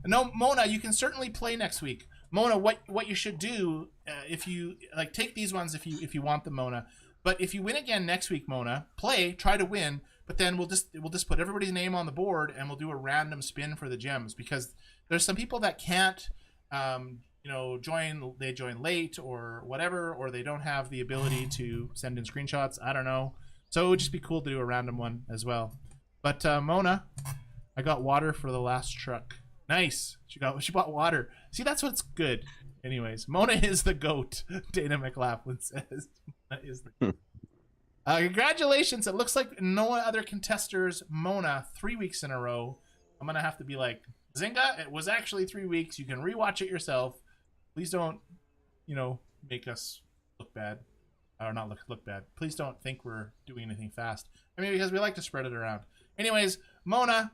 No, Mona, you can certainly play next week. Mona, what you should do, if you like, take these ones if you want them, Mona. But if you win again next week, Mona, try to win. But then we'll just put everybody's name on the board, and we'll do a random spin for the gems, because there's some people that can't, join. They join late or whatever, or they don't have the ability to send in screenshots. I don't know. So it would just be cool to do a random one as well. But Mona, I got water for the last truck. Nice. She bought water. See, that's what's good. Anyways, Mona is the GOAT. Dana McLaughlin says. Mona is the GOAT. Congratulations. It looks like no other contesters. Mona, 3 weeks in a row. I'm going to have to be like, Zynga, it was actually 3 weeks. You can rewatch it yourself. Please don't, make us look bad. Or not look bad. Please don't think we're doing anything fast. I mean, because we like to spread it around. Anyways, Mona,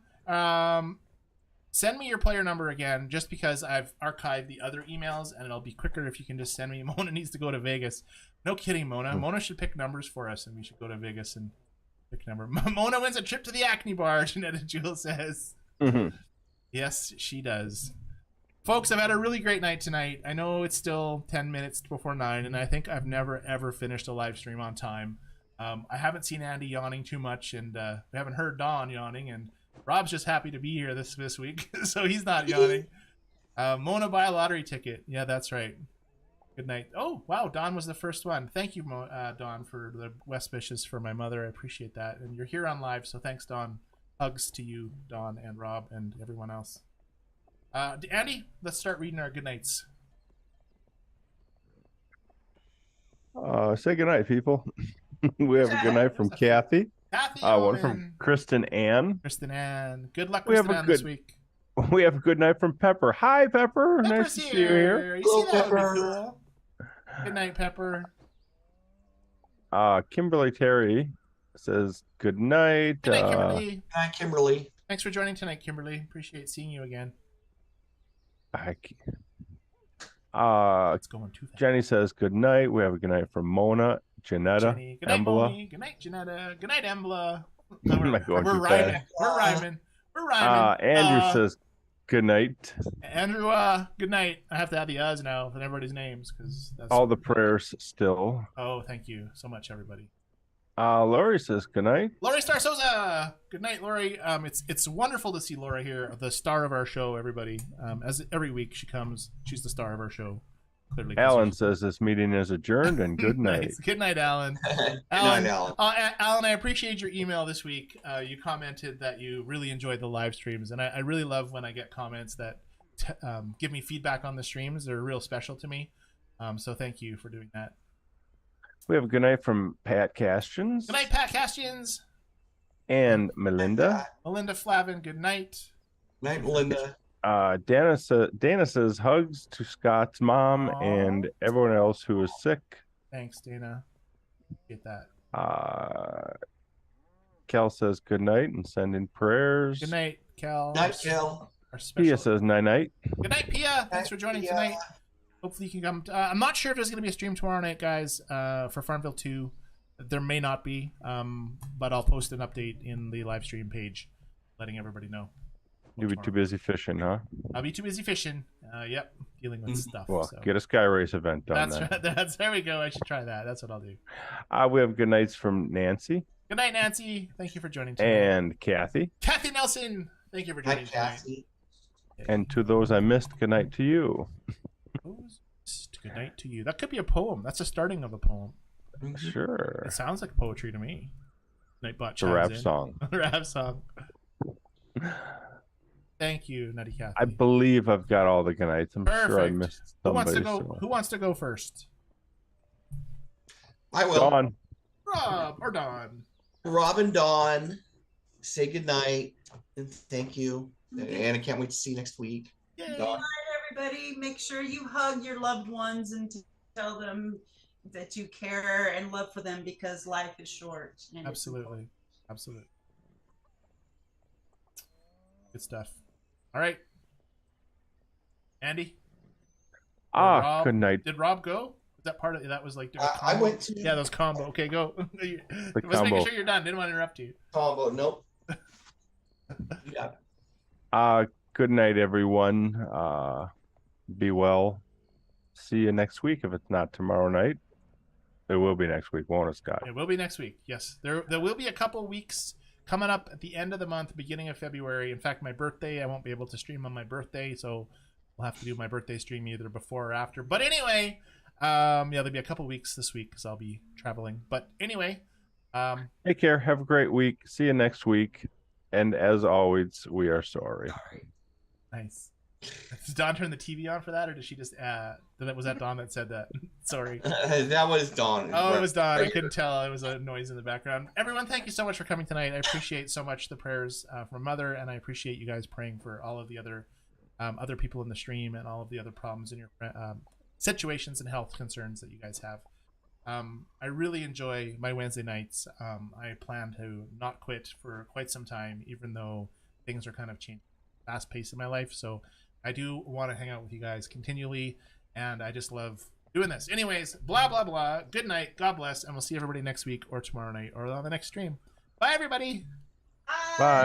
send me your player number again, just because I've archived the other emails, and it'll be quicker if you can just send me. Mona needs to go to Vegas. No kidding, Mona. Mona should pick numbers for us, and we should go to Vegas and pick number. Mona wins a trip to the Acne Bar, Janetta Jewel says. Mm-hmm. Yes, she does. Folks, I've had a really great night tonight. I know it's still 10 minutes before 9, and I think I've never, ever finished a live stream on time. I haven't seen Andy yawning too much, and we haven't heard Dawn yawning, and Rob's just happy to be here this week, so he's not yawning. Mona, buy a lottery ticket. Yeah, that's right. Good night. Oh, wow, Dawn was the first one. Thank you, Dawn, for the best wishes for my mother. I appreciate that. And you're here on live, so thanks, Dawn. Hugs to you, Dawn and Rob and everyone else. Andy, let's start reading our good nights. Say good night, people. We have a good night from Kathy. Kathy, one from Kristen Ann. Kristen Ann. Good luck, Kristen Ann, this week. We have a good night from Pepper. Hi, Pepper. Pepper's nice to see you here. You see that would be cool. Good night, Pepper. Kimberly Terry says good night. Good night, Kimberly. Good night, Kimberly. Thanks for joining tonight, Kimberly. Appreciate seeing you again. It's going too fast. Jenny says good night. We have a good night from Mona, Janetta, Jenny. Good night, Embla. Moni. Good night, Janetta. Good night, Embla. We're rhyming. We're rhyming. Andrew says good night. Andrew, good night. I have to add the us now with everybody's names, because that's all the prayers still. Oh, thank you so much, everybody. Lori says good night. Lori Star Souza. Good night, Lori. It's wonderful to see Laura here, the star of our show, everybody. As every week she comes, she's the star of our show. Clearly, Alan says this meeting is adjourned, and good night. Nice. Good night, Alan. Alan. Alan, I appreciate your email this week. You commented that you really enjoyed the live streams, and I really love when I get comments that give me feedback on the streams. They're real special to me. So thank you for doing that. We have a good night from Pat Castians. Good night, Pat Castians. And Melinda. Melinda Flavin, good night. Night, Melinda. Dana says hugs to Scott's mom and everyone else who is sick. Thanks, Dana. Get that. Kel says good night and sending prayers. Good night, Kel. Night, Kel. Pia says night night. Good night, Pia. Thanks for joining tonight. Hopefully you can come. I'm not sure if there's going to be a stream tomorrow night, guys, for Farmville 2. There may not be, but I'll post an update in the live stream page, letting everybody know. You'll be too busy fishing, huh? I'll be too busy fishing. Yep, dealing with stuff. Well, so. get a Sky Race event done. That's right. There we go. I should try that. That's what I'll do. We have good nights from Nancy. Good night, Nancy. Thank you for joining tonight. And Kathy. Kathy Nelson. Thank you for joining tonight. And to those I missed, good night to you. Good night to you. That could be a poem. That's the starting of a poem. Sure. It sounds like poetry to me. Nightbot. It's a rap song. Rap song. Thank you, Nutty Kathy. I believe I've got all the good nights. I'm sure I missed somebody. Who wants to go first? I will. Dawn. Rob or Dawn? Rob and Dawn, say good night and thank you. And I can't wait to see you next week. Yay. Good night, everybody. Make sure you hug your loved ones and tell them that you care and love for them because life is short. Absolutely. Absolutely. Good stuff. All right. Andy? Rob, good night. Did Rob go? Was that part of that? Was like I went to. Yeah, that was combo. Okay, go. The Let's combo. make sure you're done. Didn't want to interrupt you. Combo. Nope. Yeah. Good night, everyone. Be well. See you next week. If it's not tomorrow night, it will be next week, won't it, Scott? It will be next week. Yes, there will be a couple weeks coming up at the end of the month, beginning of February. In fact, my birthday, I won't be able to stream on my birthday, so we'll have to do my birthday stream either before or after. But anyway, yeah, there'll be a couple weeks this week because I'll be traveling. But anyway, take care. Have a great week. See you next week. And as always, we are sorry. Nice. Does Dawn turn the TV on for that, or did she just? Was that Dawn that said that? Sorry. That was Dawn. Oh, it was Dawn. I couldn't tell. It was a noise in the background. Everyone, thank you so much for coming tonight. I appreciate so much the prayers from Mother, and I appreciate you guys praying for all of the other people in the stream and all of the other problems in your situations and health concerns that you guys have. I really enjoy my Wednesday nights. I plan to not quit for quite some time, even though things are kind of changing fast pace in my life. So I do want to hang out with you guys continually, and I just love doing this. Anyways, blah, blah, blah. Good night. God bless. And we'll see everybody next week or tomorrow night or on the next stream. Bye, everybody. Bye.